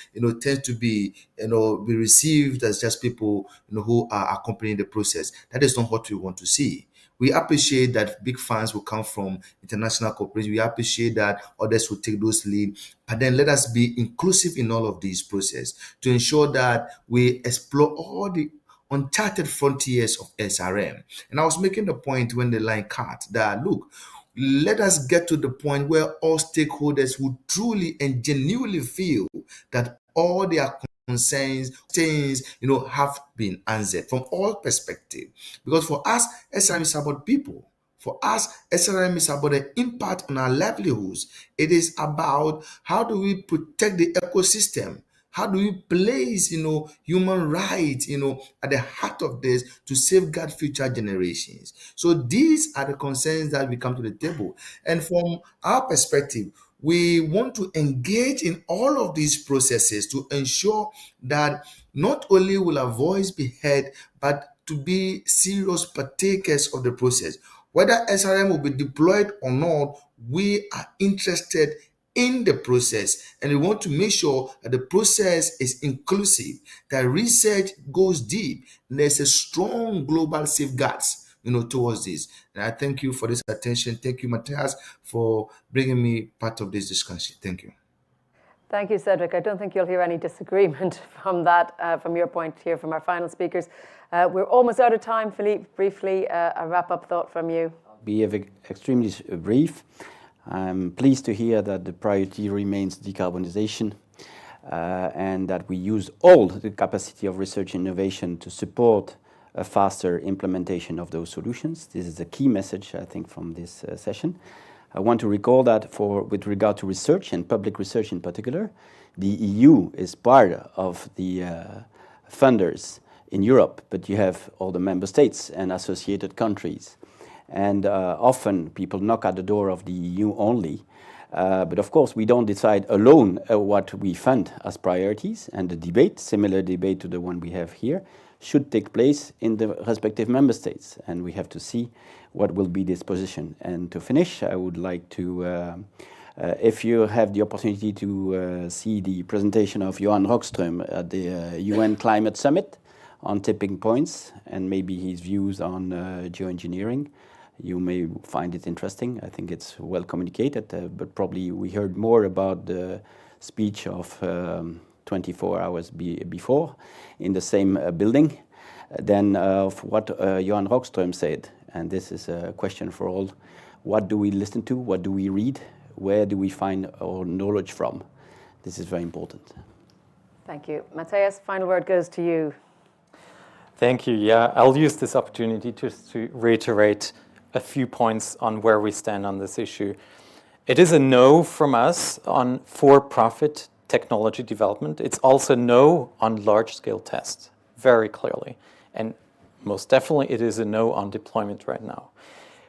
tend to be, be received as just people, who are accompanying the process. That is not what we want to see. We appreciate that big funds will come from international corporations. We appreciate that others will take those lead. But then let us be inclusive in all of these processes to ensure that we explore all the uncharted frontiers of SRM. And I was making the point when the line cut that, look, let us get to the point where all stakeholders would truly and genuinely feel that all their concerns, have been answered from all perspectives. Because for us, SRM is about people. For us, SRM is about the impact on our livelihoods. It is about how do we protect the ecosystem? How do we place, human rights, at the heart of this to safeguard future generations? So these are the concerns that we come to the table. And from our perspective, we want to engage in all of these processes to ensure that not only will our voice be heard, but to be serious partakers of the process. Whether SRM will be deployed or not, we are interested in the process, and we want to make sure that the process is inclusive, that research goes deep, and there's a strong global safeguards, towards this. And I thank you for this attention. Thank you, Matthias, for bringing me part of this discussion. Thank you. Thank you, Cedric. I don't think you'll hear any disagreement from that, from your point here, from our final speakers. We're almost out of time. Philippe, briefly, a wrap-up thought from you. I'll be extremely brief. I'm pleased to hear that the priority remains decarbonization and that we use all the capacity of research and innovation to support a faster implementation of those solutions. This is a key message, I think, from this session. I want to recall that with regard to research and public research in particular, the EU is part of the funders in Europe, but you have all the member states and associated countries. And often people knock at the door of the EU only. But of course, we don't decide alone what we fund as priorities. And the debate, similar debate to the one we have here, should take place in the respective member states. And we have to see what will be this position. And to finish, I would like to, if you have the opportunity to see the presentation of Johan Rockström at the UN Climate Summit on tipping points and maybe his views on geoengineering, you may find it interesting. I think it's well communicated, but probably we heard more about the speech of 24 hours before in the same building than of what Johan Rockström said. And this is a question for all. What do we listen to? What do we read? Where do we find our knowledge from? This is very important. Thank you. Matthias, final word goes to you. Thank you. Yeah, I'll use this opportunity just to reiterate a few points on where we stand on this issue. It is a no from us on for-profit technology development. It's also no on large-scale tests, very clearly. And most definitely it is a no on deployment right now.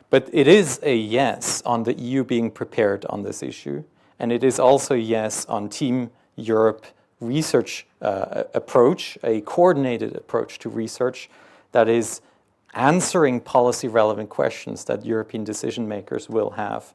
But it is a yes on the EU being prepared on this issue. And it is also a yes on Team Europe research approach, a coordinated approach to research that is answering policy-relevant questions that European decision makers will have.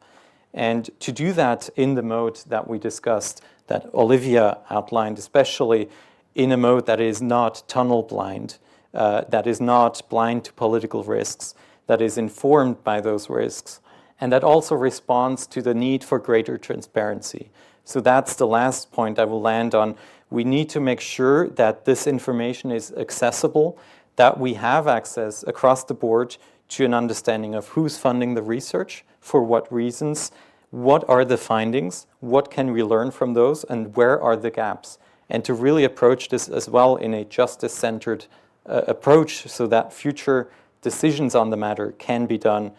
And to do that in the mode that we discussed, that Olivia outlined, especially in a mode that is not tunnel blind, that is not blind to political risks, that is informed by those risks, and that also responds to the need for greater transparency. So that's the last point I will land on. We need to make sure that this information is accessible, that we have access across the board to an understanding of who's funding the research, for what reasons, what are the findings, what can we learn from those, and where are the gaps. And to really approach this as well in a justice-centered approach so that future decisions on the matter can be done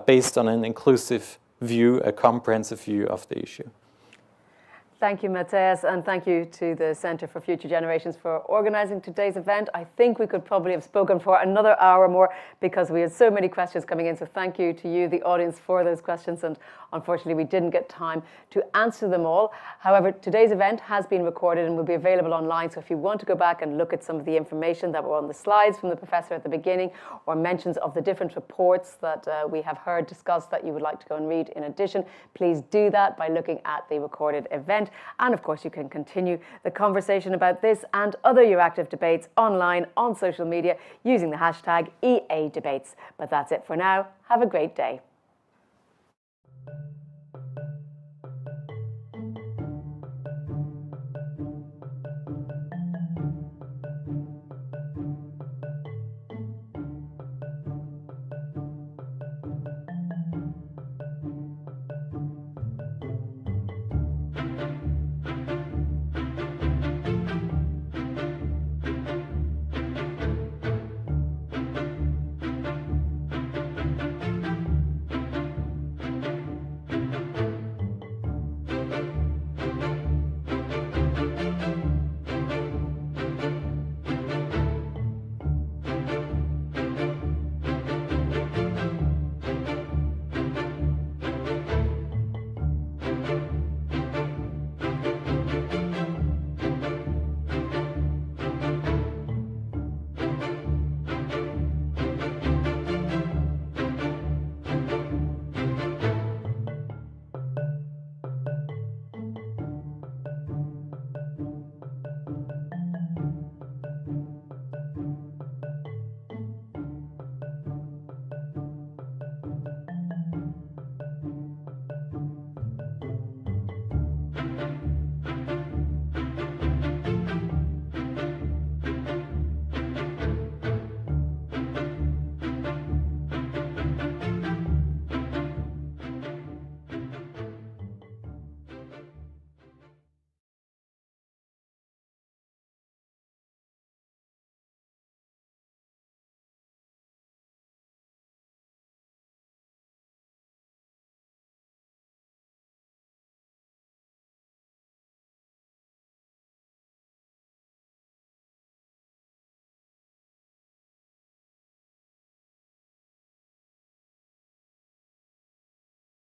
based on an inclusive view, a comprehensive view of the issue. Thank you, Matthias, and thank you to the Centre for Future Generations for organising today's event. I think we could probably have spoken for another hour more because we had so many questions coming in. So thank you to you, the audience, for those questions. And unfortunately, we didn't get time to answer them all. However, today's event has been recorded and will be available online. So if you want to go back and look at some of the information that were on the slides from the professor at the beginning, or mentions of the different reports that we have heard discussed that you would like to go and read in addition, please do that by looking at the recorded event. And of course, you can continue the conversation about this and other Euractiv debates online on social media using the hashtag EA Debates. But that's it for now. Have a great day.